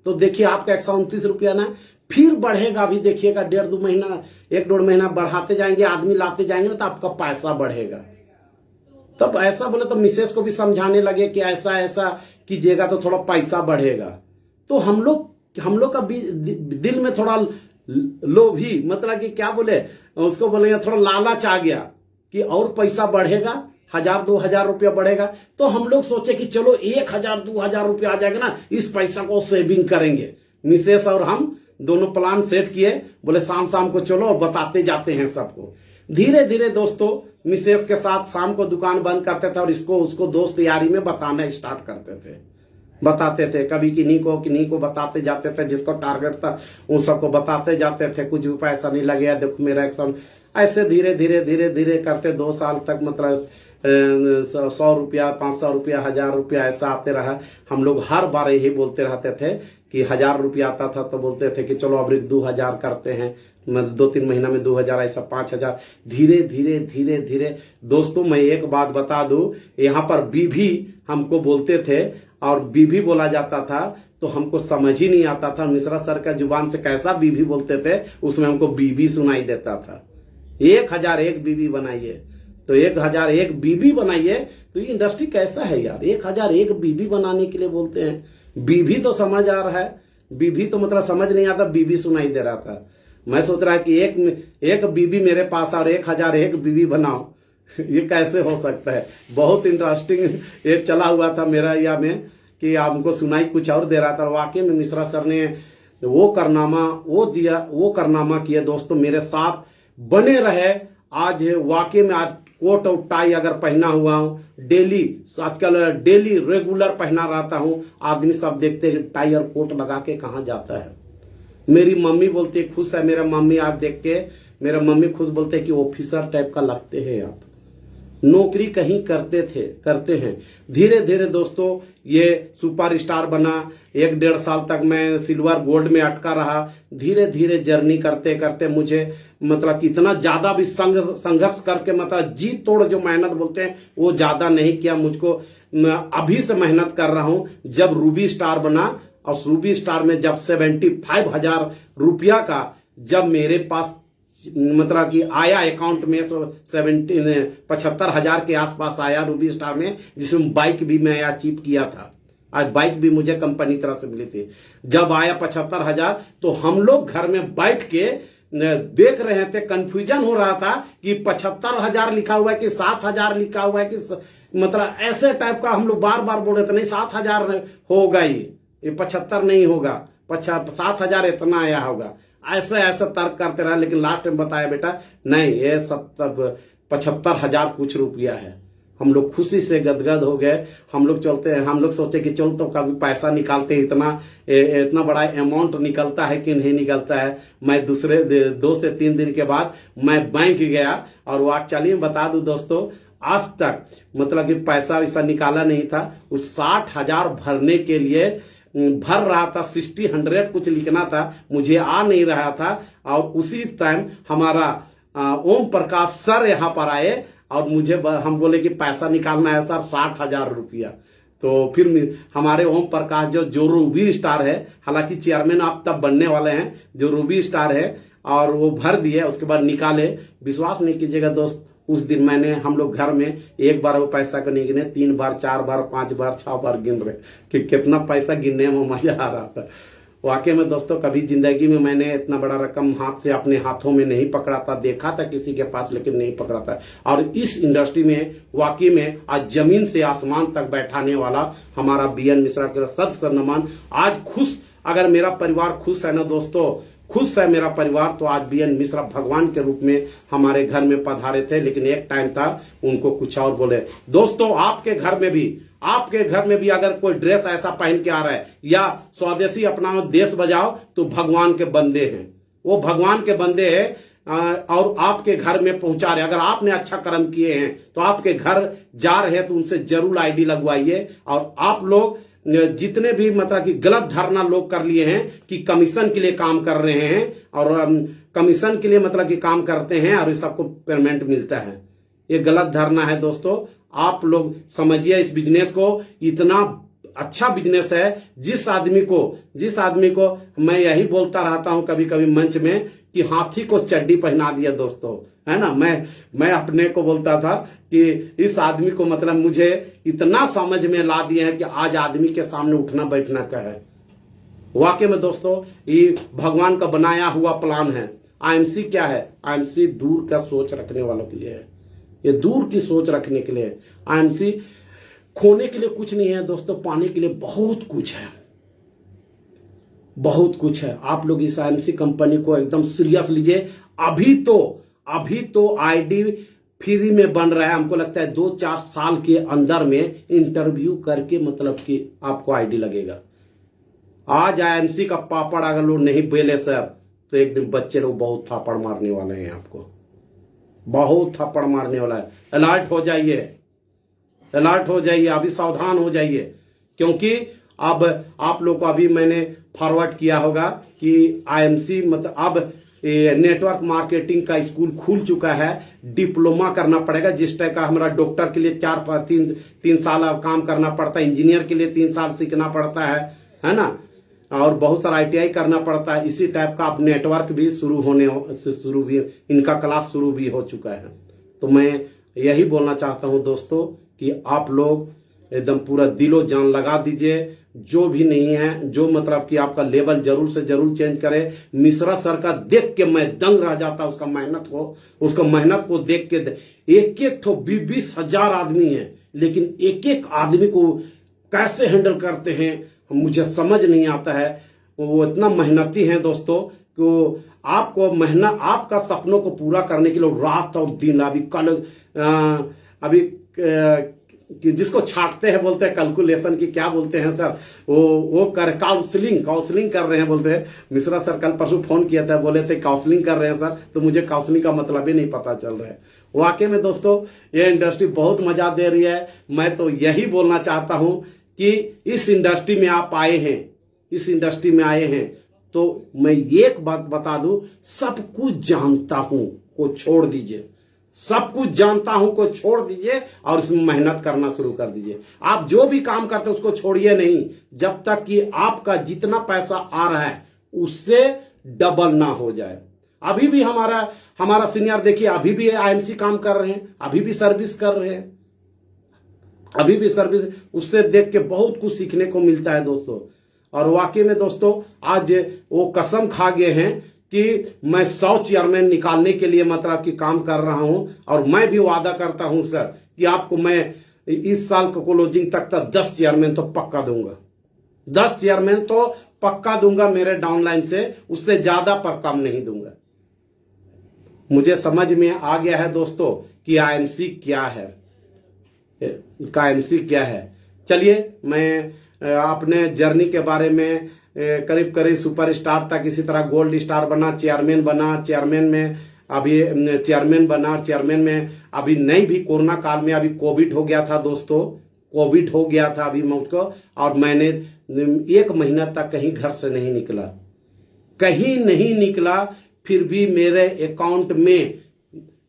तो देखिए आपका 129 रुपया ना, फिर बढ़ेगा। अभी देखिएगा 1.5-2 महीना 1-1.5 महीना बढ़ाते जाएंगे, आदमी लाते जाएंगे ना, तो आपका पैसा बढ़ेगा। तब ऐसा बोले तो मिसेस को भी समझाने लगे कि ऐसा ऐसा कीजिएगा तो थोड़ा पैसा बढ़ेगा। तो हम लोग का दिल में थोड़ा लोभी, मतलब कि क्या बोले उसको, बोले थोड़ा लालच आ गया कि और पैसा बढ़ेगा, 1,000-2,000 रुपया बढ़ेगा। तो हम लोग सोचे कि चलो 1,000-2,000 रुपया आ जाएगा ना, इस पैसा को सेविंग करेंगे। मिसेस और हम दोनों प्लान सेट किए, बोले शाम को चलो बताते जाते हैं सबको। धीरे धीरे दोस्तों मिसेस के साथ शाम को दुकान बंद करते थे और इसको उसको दोस्त यारी में बताना स्टार्ट करते थे, बताते थे। कभी किन्हीं को बताते जाते थे, जिसको टारगेट था उन सबको बताते जाते थे। कुछ भी पैसा नहीं लगेगा, देखो मेरा एक्शन। ऐसे धीरे धीरे करते 2 साल तक मतलब 100 रुपया, 500 रुपया, 1,000 रुपया ऐसा आते रहा। हम लोग हर बार यही बोलते रहते थे कि 1,000 रुपया आता था तो बोलते थे कि चलो अब 2,000 करते हैं, 2-3 महीना में 2,000, ऐसा 5,000। धीरे धीरे दोस्तों मैं एक बात बता दूं, यहाँ पर बीवी हमको बोलते थे और बीवी बोला जाता था तो हमको समझ ही नहीं आता था मिश्रा सर का जुबान से कैसा बीवी बोलते थे, उसमें हमको बीवी सुनाई देता था। 1,001 बीवी बनाइए, तो 1,001 बीवी बनाइए। तो ये इंडस्ट्री कैसा है यार, 1,001 बीवी बनाने के लिए बोलते हैं। बीवी तो समझ आ रहा है, बीवी तो मतलब समझ नहीं आता, बीवी सुनाई दे रहा था। मैं सोच रहा कि एक बीवी मेरे पास और 1,001 बीवी बनाओ, ये कैसे हो सकता है। बहुत इंटरेस्टिंग ये चला हुआ था मेरा या में कि हमको सुनाई कुछ और दे रहा था। वाकई में मिश्रा सर ने वो कारनामा वो दिया, वो कारनामा किया दोस्तों, मेरे साथ बने रहे। आज वाकई में आज कोट और टाई अगर पहना हुआ हूं डेली, आजकल डेली रेगुलर पहना रहता हूं, आदमी सब देखते हैं टाई और कोट लगा के कहां जाता है। मेरी मम्मी बोलती है खुश है, मेरा मम्मी आप देख के मेरा मम्मी खुश बोलते हैं कि ऑफिसर टाइप का लगते हैं आप, नौकरी कहीं करते हैं। धीरे धीरे दोस्तों ये सुपर स्टार बना, 1-1.5 साल तक मैं सिल्वर गोल्ड में अटका रहा। धीरे धीरे जर्नी करते करते मुझे मतलब कि इतना ज्यादा भी संघर्ष करके मतलब जी तोड़ जो मेहनत बोलते हैं वो ज्यादा नहीं किया मुझको। अभी से मेहनत कर रहा हूं। जब रूबी स्टार बना और रूबी स्टार में जब 75,000 रुपया का जब मेरे पास मतलब कि आया अकाउंट में, तो 75,000 के आसपास आया रूबी स्टार में, जिसमें बाइक भी मैं अचीव किया था। आज बाइक भी मुझे कंपनी तरफ से मिली थी। जब आया 75,000 तो हम लोग घर में बैठ के देख रहे थे, कंफ्यूजन हो रहा था कि 75,000 लिखा हुआ है कि 7,000 लिखा हुआ है कि मतलब ऐसे टाइप का हम लोग बार बार बोल रहे थे नहीं 7,000 होगा, ये 75 नहीं होगा, 7,000 इतना आया होगा। ऐसे ऐसे तर्क करते रहा, लेकिन लास्ट में बताया बेटा नहीं ये 75,000 कुछ रुपया है। हम लोग खुशी से गदगद हो गए। हम लोग चलते हैं, हम लोग सोचे कि चल तो कभी पैसा निकालते, इतना बड़ा अमाउंट निकलता है कि नहीं निकलता है। मैं दूसरे 2 से 3 दिन के बाद मैं बैंक गया और वो चलिए बता दूं दोस्तों, आज तक मतलब कि पैसा वैसा निकाला नहीं था। उस 60,000 भरने के लिए भर रहा था, 60-100 कुछ लिखना था, मुझे आ नहीं रहा था। और उसी टाइम हमारा ओम प्रकाश सर यहाँ पर आए और मुझे हम बोले कि पैसा निकालना है सर 60,000 रुपया। तो फिर हमारे ओम प्रकाश जो रूबी स्टार है, हालांकि चेयरमैन आप तब बनने वाले हैं, जो रूबी स्टार है, और वो भर दिए। उसके बाद निकाले, विश्वास नहीं कीजिएगा दोस्त, उस दिन मैंने हम लोग घर में एक बार वो पैसा को नहीं गिने, 3 बार 4 बार 5 बार 6 बार गिन रहे कि कितना पैसा गिनने में मजा आ रहा था। वाकई में दोस्तों कभी जिंदगी में मैंने इतना बड़ा रकम हाथ से अपने हाथों में नहीं पकड़ा था। देखा था किसी के पास, लेकिन नहीं पकड़ा था। और इस इंडस्ट्री में वाकई में आज जमीन से आसमान तक बैठाने वाला हमारा बीएन मिश्रा के सद नमन। आज खुश, अगर मेरा परिवार खुश है ना दोस्तों, खुश है मेरा परिवार, तो आज बीएन मिश्रा भगवान के रूप में हमारे घर में पधारे थे। लेकिन एक टाइम था उनको कुछ और बोले। दोस्तों आपके घर में भी अगर कोई ड्रेस ऐसा पहन के आ रहा है या स्वदेशी अपनाओ देश बजाओ, तो भगवान के बंदे हैं, वो भगवान के बंदे हैं और आपके घर में पहुंचा रहे। अगर आपने अच्छा कर्म किए हैं तो आपके घर जा रहे हैं तो उनसे जरूर आईडी लगवाइए। और आप लोग जितने भी मतलब कि गलत धारणा लोग कर लिए हैं कि कमीशन के लिए काम कर रहे हैं और कमीशन के लिए मतलब कि काम करते हैं और सबको पेमेंट मिलता है, ये गलत धारणा है दोस्तों। आप लोग समझिए इस बिजनेस को, इतना अच्छा बिजनेस है। जिस आदमी को मैं यही बोलता रहता हूं कभी कभी मंच में कि हाथी को चड्डी पहना दिया दोस्तों, है ना। मैं अपने को बोलता था कि इस आदमी को मतलब मुझे इतना समझ में ला दिया है कि आज आदमी के सामने उठना बैठना का है। वाकई में दोस्तों ये भगवान का बनाया हुआ प्लान है। आईएमसी क्या है? आईएमसी दूर का सोच रखने वालों के लिए है, ये दूर की सोच रखने के लिए। आईएमसी खोने के लिए कुछ नहीं है दोस्तों, पाने के लिए बहुत कुछ है, बहुत कुछ है। आप लोग इस आईएमसी कंपनी को एकदम सीरियस लीजिए। अभी तो आईडी फ्री में बन रहा है। हमको लगता है 2-4 साल के अंदर में इंटरव्यू करके मतलब कि आपको आईडी लगेगा। आज आईएमसी का पापड़ अगर लोग नहीं बेले सर, तो एक दिन बच्चे लोग बहुत थापड़ मारने वाले हैं, आपको बहुत थप्पड़ मारने वाला है। अलर्ट हो जाइए, अभी सावधान हो जाइए, क्योंकि अब आप लोग को अभी मैंने फॉरवर्ड किया होगा कि आईएमसी मतलब अब नेटवर्क मार्केटिंग का स्कूल खुल चुका है। डिप्लोमा करना पड़ेगा, जिस टाइप का हमारा डॉक्टर के लिए 3 साल अब काम करना पड़ता है, इंजीनियर के लिए 3 साल सीखना पड़ता है ना, और बहुत सारा आईटीआई करना पड़ता है। इसी टाइप का अब नेटवर्क भी शुरू भी इनका क्लास शुरू भी हो चुका है। तो मैं यही बोलना चाहता हूं दोस्तों कि आप लोग एकदम पूरा दिलो जान लगा दीजिए। जो भी नहीं है, जो मतलब कि आपका लेवल जरूर से जरूर चेंज करे। मिश्रा सर का देख के मैं दंग रह जाता, उसका मेहनत को देख के। एक ठो 20,000 आदमी है, लेकिन एक आदमी को कैसे हैंडल करते हैं मुझे समझ नहीं आता है। वो इतना मेहनती हैं दोस्तों कि आपको मेहनत, आपका सपनों को पूरा करने के लिए रात और दिन, अभी कल अभी कि जिसको छाटते हैं, बोलते हैं कैलकुलेशन की, क्या बोलते हैं सर, वो काउंसलिंग कर रहे हैं, बोलते हैं। मिश्रा सर कल परसों फोन किया था, बोले थे काउंसलिंग कर रहे हैं सर, तो मुझे काउंसलिंग का मतलब ही नहीं पता चल रहा है। वाकई में दोस्तों ये इंडस्ट्री बहुत मजा दे रही है। मैं तो यही बोलना चाहता हूं कि इस इंडस्ट्री में आप आए हैं, इस इंडस्ट्री में आए हैं तो मैं एक बात बता दूं, सब कुछ जानता हूं को छोड़ दीजिए, सब कुछ जानता हूं को छोड़ दीजिए और इसमें मेहनत करना शुरू कर दीजिए। आप जो भी काम करते हैं उसको छोड़िए नहीं, जब तक कि आपका जितना पैसा आ रहा है उससे डबल ना हो जाए। अभी भी हमारा सीनियर देखिए, अभी भी आईएमसी काम कर रहे हैं, अभी भी सर्विस कर रहे हैं, अभी भी सर्विस, उससे देख के बहुत कुछ सीखने को मिलता है दोस्तों। और वाकई में दोस्तों आज वो कसम खा गए हैं कि मैं 100 चेयरमैन निकालने के लिए मतलब कि काम कर रहा हूं, और मैं भी वादा करता हूं सर कि आपको मैं इस साल का क्लोजिंग तक 10 चेयरमैन तो पक्का दूंगा, 10 चेयरमैन तो पक्का दूंगा मेरे डाउनलाइन से, उससे ज्यादा पर कम नहीं दूंगा। मुझे समझ में आ गया है दोस्तों कि आईएमसी क्या है, आईएमसी क्या है। चलिए मैं अपने जर्नी के बारे में करीब करीब सुपरस्टार तक, इसी तरह गोल्ड स्टार बना, चेयरमैन बना, चेयरमैन में अभी नहीं भी कोरोना काल में अभी कोविड हो गया था दोस्तों, कोविड हो गया था अभी मुझको, और मैंने 1 महीना तक कहीं घर से नहीं निकला, कहीं नहीं निकला, फिर भी मेरे अकाउंट में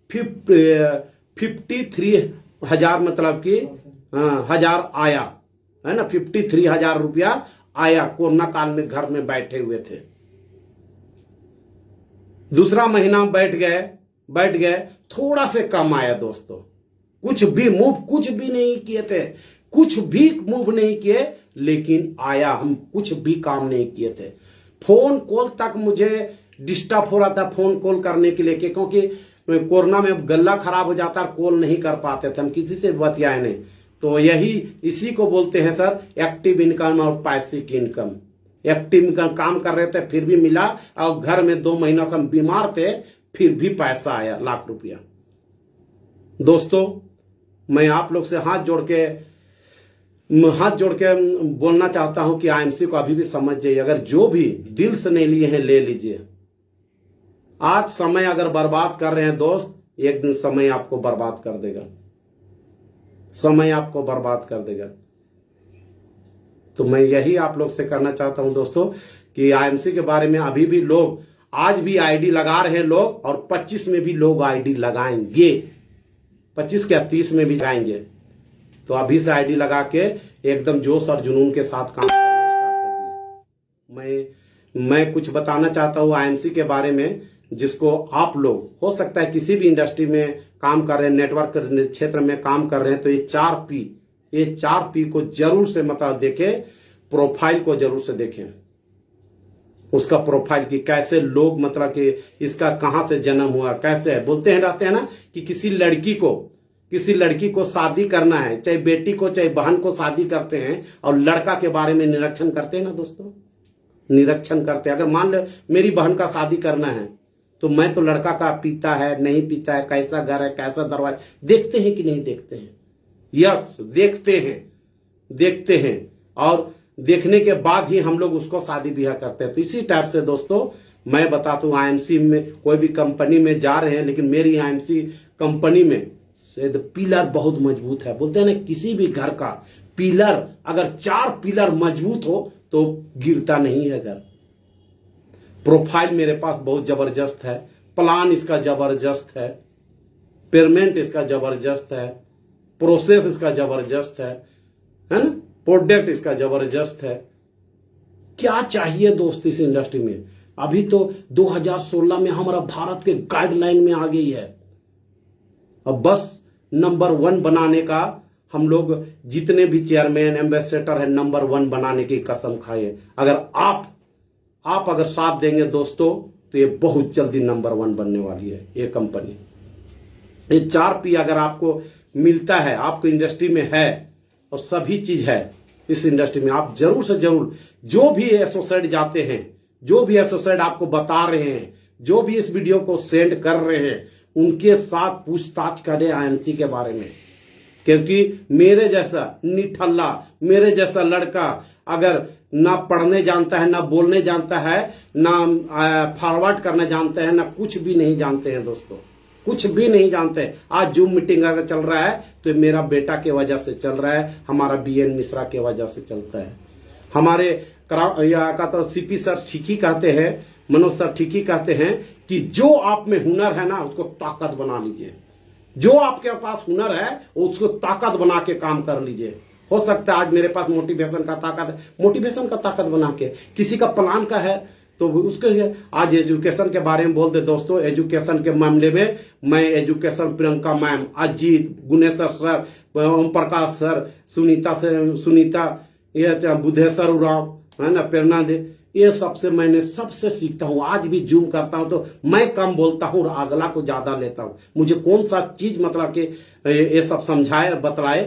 53,000 मतलब कि हजार आया है ना, 53,000 रुपया आया कोरोना काल में घर में बैठे हुए थे। दूसरा महीना बैठ गए थोड़ा से कम आया दोस्तों, कुछ भी नहीं किए थे, कुछ भी मूव नहीं किए, लेकिन आया, हम कुछ भी काम नहीं किए थे। फोन कॉल तक मुझे डिस्टर्ब हो रहा था फोन कॉल करने के लिए, क्योंकि कोरोना में गला खराब हो जाता, कॉल नहीं कर पाते थे हम, किसी से बतियाए नहीं। तो इसी को बोलते हैं सर एक्टिव इनकम और पैसिव इनकम। एक्टिव इनकम काम कर रहे थे फिर भी मिला, और घर में 2 महीना से हम बीमार थे फिर भी पैसा आया, लाख रुपया। दोस्तों मैं आप लोग से हाथ जोड़ के बोलना चाहता हूं कि आईएमसी को अभी भी समझ जाइए, अगर जो भी दिल से नहीं लिए हैं ले लीजिए। आज समय अगर बर्बाद कर रहे हैं दोस्त, एक दिन समय आपको बर्बाद कर देगा, समय आपको बर्बाद कर देगा। तो मैं यही आप लोग से करना चाहता हूं दोस्तों कि आईएमसी के बारे में अभी भी लोग आज भी आईडी लगा रहे हैं लोग, और 25 में भी लोग आईडी लगाएंगे, 25 क्या 30 में भी लगाएंगे। तो अभी से आईडी लगा के एकदम जोश और जुनून के साथ काम करना स्टार्ट कर दिए। मैं कुछ बताना चाहता हूं आईएमसी के बारे में, जिसको आप लोग हो सकता है किसी भी इंडस्ट्री में काम कर रहे हैं, नेटवर्क क्षेत्र में काम कर रहे हैं, तो ये 4 P को जरूर से मतलब देखें, प्रोफाइल को जरूर से देखें, उसका प्रोफाइल की कैसे लोग मतलब कि इसका कहां से जन्म हुआ, कैसे है। बोलते हैं रहते हैं ना कि किसी लड़की को शादी करना है, चाहे बेटी को चाहे बहन को शादी करते हैं, और लड़का के बारे में निरीक्षण करते हैं ना दोस्तों, निरीक्षण करते हैं। अगर मान लो मेरी बहन का शादी करना है तो मैं तो लड़का का पीता है नहीं पीता है, कैसा घर है कैसा दरवाजा, देखते हैं कि नहीं देखते हैं? यस देखते हैं, और देखने के बाद ही हम लोग उसको शादी ब्याह करते हैं। तो इसी टाइप से दोस्तों मैं बताता हूं, आईएमसी में कोई भी कंपनी में जा रहे हैं, लेकिन मेरी आईएमसी कंपनी में पिलर बहुत मजबूत है। बोलते हैं ना किसी भी घर का पिलर, अगर 4 पिलर मजबूत हो तो गिरता नहीं है घर। प्रोफाइल मेरे पास बहुत जबरदस्त है, प्लान इसका जबरदस्त है, पेमेंट इसका जबरदस्त है, प्रोसेस इसका जबरदस्त है ना, प्रोडक्ट इसका जबरदस्त है। क्या चाहिए दोस्त इस इंडस्ट्री में? अभी तो 2016 में हमारा भारत के गाइडलाइन में आ गई है। अब बस नंबर 1 बनाने का हम लोग जितने भी चेयरमैन एम्बेसडर है, नंबर 1 बनाने की कसम खाए। अगर आप अगर साथ देंगे दोस्तों तो ये बहुत जल्दी नंबर 1 बनने वाली है ये कंपनी। ये 4 P अगर आपको मिलता है, आपको इंडस्ट्री में है और सभी चीज है, इस इंडस्ट्री में आप जरूर से जरूर, जो भी एसोसिएट जाते हैं, जो भी एसोसिएट आपको बता रहे हैं, जो भी इस वीडियो को सेंड कर रहे हैं, उनके साथ पूछताछ करें आईएनसी के बारे में। क्योंकि मेरे जैसा निठल्ला, मेरे जैसा लड़का अगर ना पढ़ने जानता है, ना बोलने जानता है, ना फॉरवर्ड करना जानते हैं, ना कुछ भी नहीं जानते हैं दोस्तों, कुछ भी नहीं जानते। आज जूम मीटिंग अगर चल रहा है तो मेरा बेटा के वजह से चल रहा है, हमारा बीएन मिश्रा के वजह से चलता है। हमारे का तो सीपी सर ठीक ही कहते हैं, मनोज सर ठीक ही कहते हैं कि जो आप में हुनर है ना उसको ताकत बना लीजिए। जो आपके पास हुनर है उसको ताकत बना के काम कर लीजिए। हो सकता है आज मेरे पास मोटिवेशन का ताकत है, मोटिवेशन का ताकत बना के, किसी का प्लान का है तो उसके आज एजुकेशन के बारे में बोलते दोस्तों। एजुकेशन के मामले में मैं education Priyanka ma'am, Ajit, Guneshwar sir, Om Prakash sir, Sunita ये बुद्धेश्वर उराव है ना, प्रेरणा दे, ये सबसे मैंने सबसे सीखता हूं। आज भी जूम करता हूं तो मैं कम बोलता हूं और अगला को ज्यादा लेता हूं। मुझे कौन सा चीज मतलब कि ये सब समझाए और बतलाए।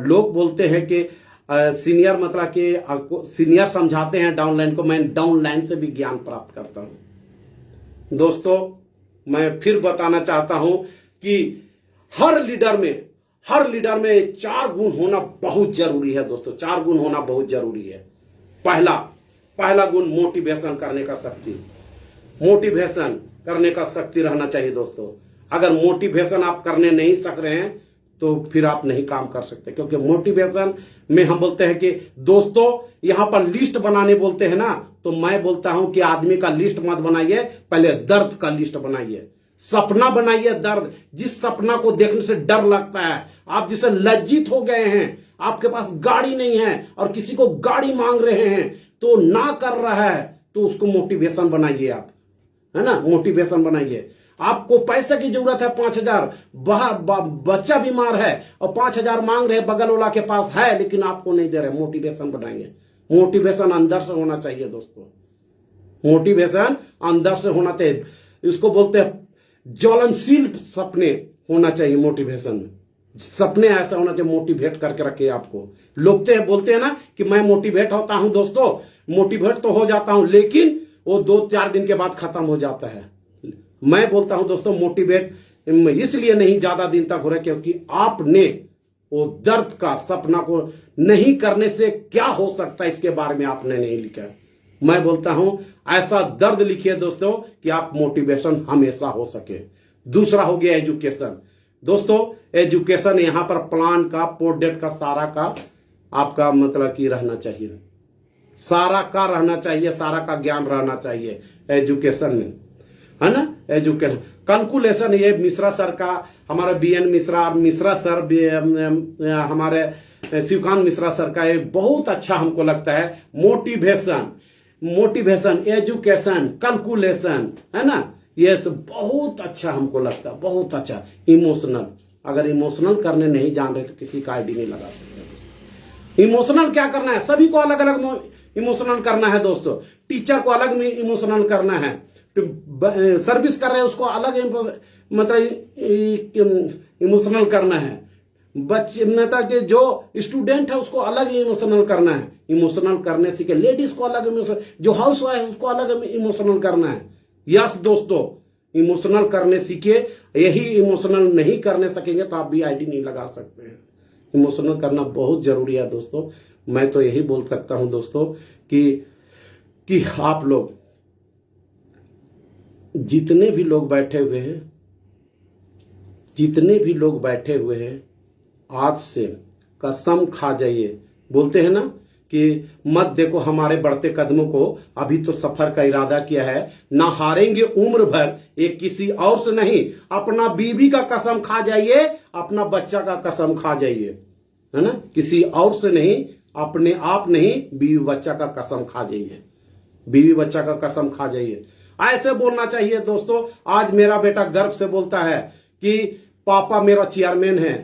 लोग बोलते हैं कि सीनियर मतलब कि सीनियर समझाते हैं डाउनलाइन को, मैं डाउनलाइन से भी ज्ञान प्राप्त करता हूं। दोस्तों मैं फिर बताना चाहता हूं कि हर लीडर में 4 गुण होना बहुत जरूरी है दोस्तों, 4 गुण होना बहुत जरूरी है। पहला गुण मोटिवेशन करने का शक्ति, मोटिवेशन करने का शक्ति रहना चाहिए दोस्तों। अगर मोटिवेशन आप करने नहीं सक रहे हैं तो फिर आप नहीं काम कर सकते। क्योंकि मोटिवेशन में हम बोलते हैं कि दोस्तों यहां पर लिस्ट बनाने बोलते हैं ना, तो मैं बोलता हूं कि आदमी का लिस्ट मत बनाइए, पहले दर्द का लिस्ट बनाइए, सपना बनाइए। दर्द, जिस सपना को देखने से डर लगता है, आप जिसे लज्जित हो गए हैं, आपके पास गाड़ी नहीं है और किसी को गाड़ी मांग रहे हैं तो ना कर रहा है, तो उसको मोटिवेशन बनाइए आप, है ना, मोटिवेशन बनाइए। आपको पैसे की जरूरत है 5,000, बच्चा बीमार है और 5,000 मांग रहे, बगल वाला के पास है लेकिन आपको नहीं दे रहे, मोटिवेशन बनाइए। मोटिवेशन अंदर से होना चाहिए दोस्तों, मोटिवेशन अंदर से होना चाहिए। इसको बोलते हैं ज्वलनशील सपने होना चाहिए मोटिवेशन में। सपने ऐसा होना चाहिए मोटिवेट करके रखे आपको। लोग बोलते हैं ना कि मैं मोटिवेट होता हूं दोस्तों, मोटिवेट तो हो जाता हूं लेकिन वो 2-4 दिन के बाद खत्म हो जाता है। मैं बोलता हूं दोस्तों मोटिवेट इसलिए नहीं ज्यादा दिन तक हो रहा क्योंकि आपने वो दर्द का सपना को नहीं करने से क्या हो सकता है इसके बारे में आपने नहीं लिखा। मैं बोलता हूं ऐसा दर्द लिखिए दोस्तों कि आप मोटिवेशन हमेशा हो सके। दूसरा हो गया एजुकेशन। दोस्तों एजुकेशन यहां पर प्लान का, पोर्डेट का, सारा का आपका मतलब कि रहना चाहिए, सारा का रहना चाहिए, सारा का ज्ञान रहना चाहिए एजुकेशन में, है ना। एजुकेशन कैलकुलेशन, ये मिश्रा सर का, हमारे बीएन मिश्रा और मिश्रा सर हमारे शिवकांत मिश्रा सर का ये बहुत अच्छा हमको लगता है। मोटिवेशन, एजुकेशन, कैलकुलेशन, है ना, ये सब बहुत अच्छा हमको लगता है, बहुत अच्छा। इमोशनल, अगर इमोशनल करने नहीं जान रहे तो किसी का आईडी नहीं लगा सकते। इमोशनल क्या करना है, सभी को अलग अलग इमोशनल करना है दोस्तों। टीचर को अलग इमोशनल करना है, सर्विस कर रहे हैं उसको अलग मतलब इमोशनल करना है, बच्चे मतलब कि जो स्टूडेंट है उसको अलग इमोशनल करना है। इमोशनल करने सीखे, लेडीज को अलग इमोशनल, जो हाउस वाइफ है उसको अलग इमोशनल करना है। यस दोस्तों, इमोशनल करने सीखे। यही इमोशनल नहीं करने सकेंगे तो आप भी आईडी नहीं लगा सकते हैं। इमोशनल करना बहुत जरूरी है दोस्तों। मैं तो यही बोल सकता हूं दोस्तों कि आप लोग जितने भी लोग बैठे हुए हैं आज से कसम खा जाइए। बोलते हैं ना कि मत देखो हमारे बढ़ते कदमों को, अभी तो सफर का इरादा किया है, ना हारेंगे उम्र भर, ये किसी और से नहीं, अपना बीवी का कसम खा जाइए, अपना बच्चा का कसम खा जाइए, है ना, किसी और से नहीं, अपने आप नहीं, बीवी बच्चा का कसम खा जाइए, बीवी बच्चा का कसम खा जाइए। ऐसे बोलना चाहिए दोस्तों। आज मेरा बेटा गर्व से बोलता है कि पापा मेरा चेयरमैन है।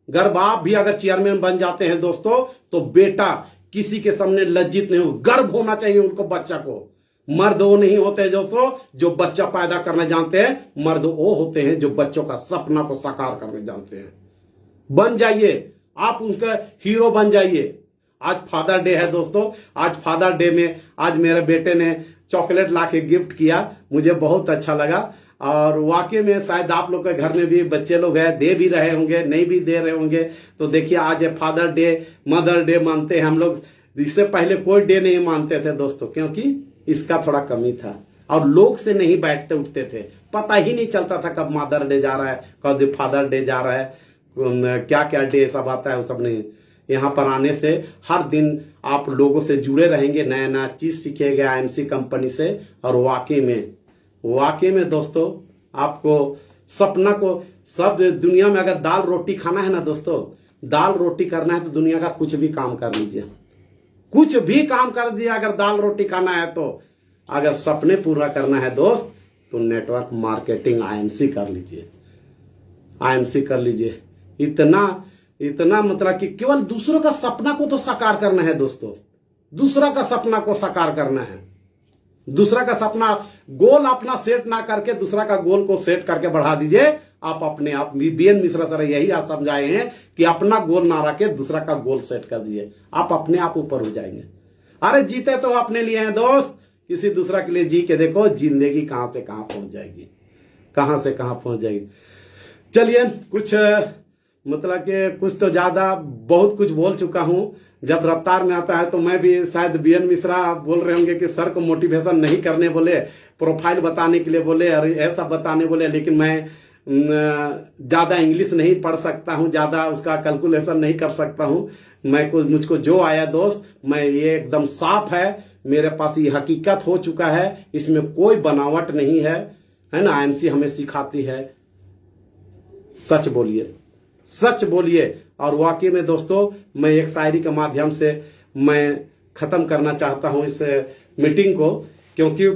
गर्व, आप भी अगर चेयरमैन बन जाते हैं दोस्तों तो बेटा किसी के सामने लज्जित नहीं हो, गर्व होना चाहिए उनको, बच्चा को। मर्द वो नहीं होते दोस्तों जो बच्चा पैदा करने जानते हैं, मर्द वो होते हैं जो बच्चों का सपना को साकार करने जानते हैं। बन जाइए, आप उनका हीरो बन जाइए। आज फादर डे है दोस्तों, आज फादर डे में आज मेरे बेटे ने चॉकलेट ला के गिफ्ट किया, मुझे बहुत अच्छा लगा। और वाकई में शायद आप लोग के घर में भी बच्चे लोग हैं, दे भी रहे होंगे, नहीं भी दे रहे होंगे। तो देखिए आज फादर डे, मदर डे मानते हैं हम लोग। इससे पहले कोई डे नहीं मानते थे दोस्तों, क्योंकि इसका थोड़ा कमी था और लोग से नहीं बैठते उठते थे, पता ही नहीं चलता था कब मदर डे जा रहा है, कब फादर डे जा रहा है, क्या क्या डे सब आता है, वो सब नहीं। यहाँ पर आने से हर दिन आप लोगों से जुड़े रहेंगे, नया नया चीज सीखेंगे आईएमसी कंपनी से। और वाकई में दोस्तों आपको सपना को सब दुनिया में अगर दाल रोटी खाना है ना दोस्तों, दाल रोटी करना है तो दुनिया का कुछ भी काम कर लीजिए, कुछ भी काम कर दिया अगर दाल रोटी खाना है तो। अगर सपने पूरा करना है दोस्त तो नेटवर्क मार्केटिंग आईएमसी कर लीजिए, आईएमसी कर लीजिए। इतना मतलब कि केवल दूसरों का सपना को तो साकार करना है दोस्तों, दूसरा का सपना को साकार करना है। दूसरा का सपना गोल अपना सेट ना करके दूसरा का गोल को सेट करके बढ़ा दीजिए। आप अपने आप, बीएन मिश्रा सर यही आप समझाए हैं कि अपना गोल ना रखे दूसरा का गोल सेट कर दीजिए, आप अपने आप ऊपर हो जाएंगे। अरे जीते तो अपने लिए हैं दोस्त, किसी दूसरा के लिए जी के देखो, जिंदगी कहां से कहां पहुंच जाएगी, कहां से कहां पहुंच जाएगी। चलिए कुछ मतलब कि कुछ तो ज्यादा बहुत कुछ बोल चुका हूं। जब रफ्तार में आता है तो मैं भी शायद बीएन मिश्रा बोल रहे होंगे कि सर को मोटिवेशन नहीं करने बोले, प्रोफाइल बताने के लिए बोले और ऐसा बताने बोले, लेकिन मैं ज्यादा इंग्लिश नहीं पढ़ सकता हूं, ज्यादा उसका कैलकुलेशन नहीं कर सकता हूं। मुझको जो आया दोस्त, मैं ये एकदम साफ है, मेरे पास ये हकीकत हो चुका है, इसमें कोई बनावट नहीं है ना। आईएमसी हमें सिखाती है सच बोलिए, सच बोलिए। और वाकई में दोस्तों मैं एक शायरी के माध्यम से मैं खत्म करना चाहता हूं इस मीटिंग को, क्योंकि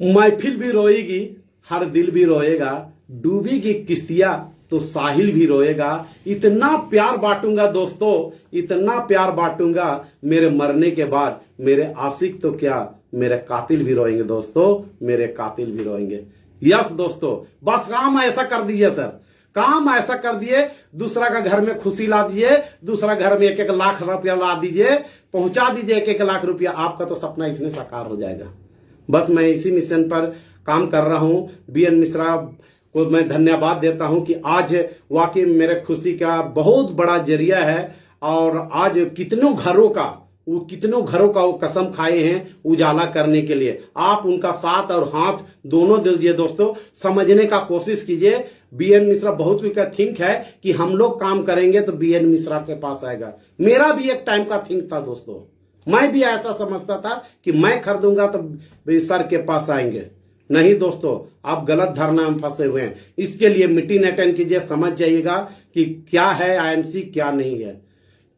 महफिल भी रोएगी, हर दिल भी रोएगा, डूबेगी किश्तियां तो साहिल भी रोएगा। इतना प्यार बांटूंगा दोस्तों, इतना प्यार बांटूंगा, मेरे मरने के बाद मेरे आशिक तो क्या, मेरे कातिल भी रोएंगे दोस्तों, मेरे कातिल भी रोएंगे। यस दोस्तों, बस काम ऐसा कर दीजिए सर, काम ऐसा कर दिए, दूसरा का घर में खुशी ला दीजिए, दूसरा घर में 1-1 लाख रुपया ला दीजिए, पहुंचा दीजिए 1-1 लाख रुपया, आपका तो सपना इसमें साकार हो जाएगा। बस मैं इसी मिशन पर काम कर रहा हूं। बीएन मिश्रा को मैं धन्यवाद देता हूं कि आज वाकई मेरे खुशी का बहुत बड़ा जरिया है। और आज कितनों घरों का वो कसम खाए हैं उजाला करने के लिए। आप उनका साथ और हाथ दोनों दीजिए दोस्तों, समझने का कोशिश कीजिए। बीएन मिश्रा बहुत कोई का थिंक है कि हम लोग काम करेंगे तो बीएन मिश्रा के पास आएगा। मेरा भी एक टाइम का थिंक था दोस्तों, मैं भी ऐसा समझता था कि मैं खरीदूंगा तो सर के पास आएंगे। नहीं दोस्तों, आप गलत धारणा में फंसे हुए हैं। इसके लिए मीटिंग अटेंड कीजिए, समझ जाइएगा कि क्या है आईएमसी क्या नहीं है।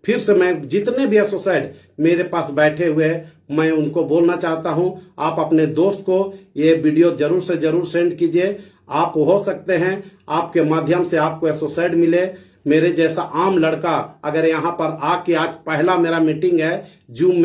फिर से मैं जितने भी एसोसिएट मेरे पास बैठे हुए हैं, मैं उनको बोलना चाहता हूं, आप अपने दोस्त को ये वीडियो जरूर से जरूर सेंड कीजिए। आप हो सकते हैं आपके माध्यम से आपको एसोसिएट मिले। मेरे जैसा आम लड़का अगर यहाँ पर आके, आज पहला मेरा मीटिंग है जूम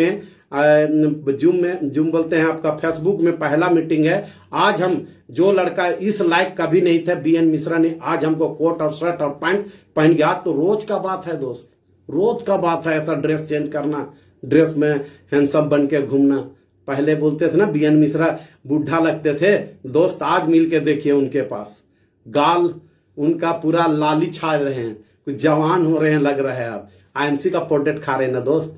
बोलते हैं आपका, फेसबुक में पहला मीटिंग है। आज हम जो लड़का इस लायक कभी नहीं थे, बीएन मिश्रा ने आज हमको कोट और शर्ट और पैंट पहन गया। तो रोज का बात है दोस्त, रोज का बात है ऐसा ड्रेस चेंज करना, ड्रेस में हैंडसम बन के घूमना। पहले बोलते थे ना बीएन मिश्रा बुढ़ा लगते थे दोस्त, आज मिल के देखिए उनके पास गाल उनका पूरा लाली छा रहे हैं, कुछ जवान हो रहे हैं लग रहा है। आप आईएमसी का प्रोडक्ट खा रहे हैं ना दोस्त।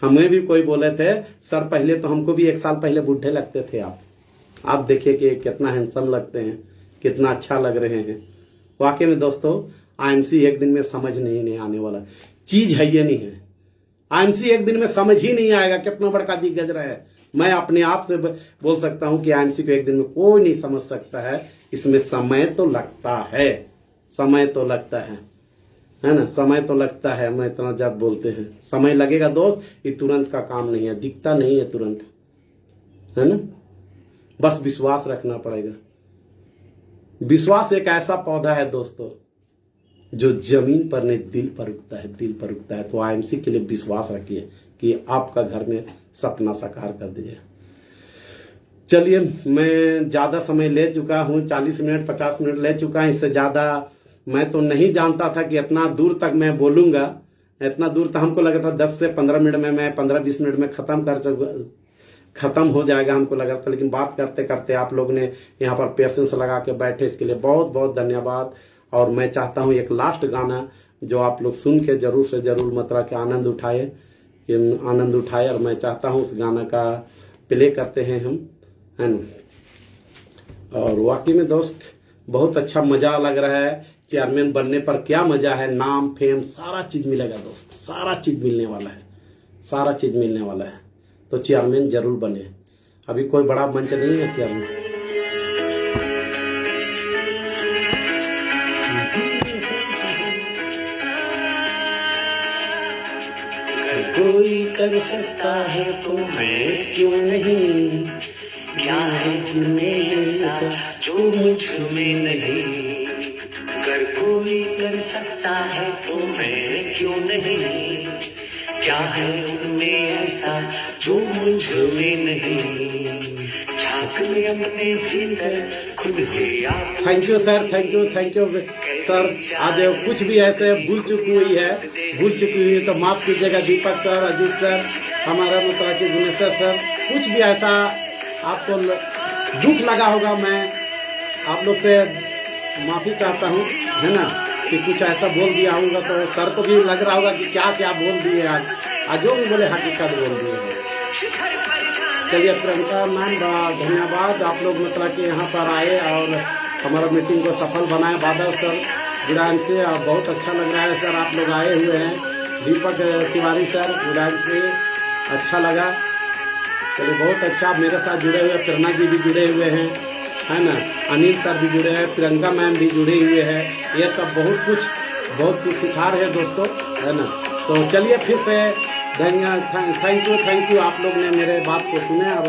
हमें भी कोई बोले थे सर पहले तो हमको भी 1 साल पहले बुढ़े लगते थे आप देखिए कि कितना हैंडसम लगते हैं, कितना अच्छा लग रहे हैं। वाकई में दोस्तों आईएमसी एक दिन में समझ नहीं आने वाला चीज है, ये नहीं है। आईएमसी एक दिन में समझ ही नहीं आएगा कितना बड़का दिग्गज रहा है। मैं अपने आप से बोल सकता हूं कि आईएमसी को एक दिन में कोई नहीं समझ सकता है। इसमें समय तो लगता है, समय तो लगता है ना, समय तो लगता है। मैं इतना जब बोलते हैं समय लगेगा दोस्त, ये तुरंत का काम नहीं है, दिखता नहीं है तुरंत, है ना। बस विश्वास रखना पड़ेगा। विश्वास एक ऐसा पौधा है दोस्तों जो जमीन पर नहीं दिल पर उगता है, दिल पर उगता है। तो आईएमसी के लिए विश्वास रखिए कि आपका घर में सपना साकार कर दीजिए। चलिए मैं ज्यादा समय ले चुका हूं, 40 मिनट 50 मिनट ले चुका हूं, इससे ज्यादा मैं तो नहीं जानता था कि इतना दूर तक मैं बोलूंगा। इतना दूर तो हमको लगा था 10 से 15 मिनट में, मैं 15-20 मिनट में खत्म हो जाएगा हमको लगा था, लेकिन बात करते करते आप लोग ने यहाँ पर पेशेंस लगा के बैठे, इसके लिए बहुत बहुत धन्यवाद। और मैं चाहता हूँ एक लास्ट गाना जो आप लोग सुन के जरूर से जरूर मतलब के आनंद उठाए, और मैं चाहता हूँ उस गाना का प्ले करते हैं हम, है ना। और वाकई में दोस्त बहुत अच्छा मजा लग रहा है। चेयरमैन बनने पर क्या मजा है, नाम फेम सारा चीज मिलेगा दोस्त, सारा चीज मिलने वाला है, सारा चीज मिलने वाला है। तो चेयरमैन जरूर बने। अभी कोई बड़ा मंच नहीं है चेयरमैन। कोई कर सकता है तो मैं क्यों नहीं, क्या है उनमें ऐसा जो मुझ में नहीं। अगर कोई कर सकता है तो मैं क्यों नहीं, क्या है उनमें ऐसा जो मुझ में नहीं। झांक ले अपने भीतर खुद से आप। Thank you sir, thank you sir. आज कुछ भी ऐसे भूल चुकी हुई है तो माफ कीजिएगा। दीपक सर, अजीत सर, हमारा मतलब कि गुनेश्वर सर, कुछ भी ऐसा आपको दुख लगा होगा, मैं आप लोग से माफी चाहता हूँ, है ना, कि कुछ ऐसा बोल दिया होगा तो सर को भी लग रहा होगा कि क्या क्या बोल दिए आज जो भी बोले हकीकत बोल दिए हैं। चलिए प्रियंका मैम, धन्यवाद आप लोग मतलब कि यहाँ पर आए और हमारा मीटिंग को सफल बनाए। बादल सर गुड़ान से बहुत अच्छा लग रहा है सर, आप लोग आए हुए हैं। दीपक तिवारी सर गुड़ान से अच्छा लगा। चलिए बहुत अच्छा, मेरे साथ जुड़े हुए प्रेरणा जी भी जुड़े हुए हैं, है ना, अनिल सर भी जुड़े हैं, प्रियंका मैम भी जुड़े हुए हैं। ये सब बहुत कुछ सिखा रहे हैं दोस्तों, है ना। तो चलिए फिर से थैंक यू आप लोग ने मेरे बात को सुने। और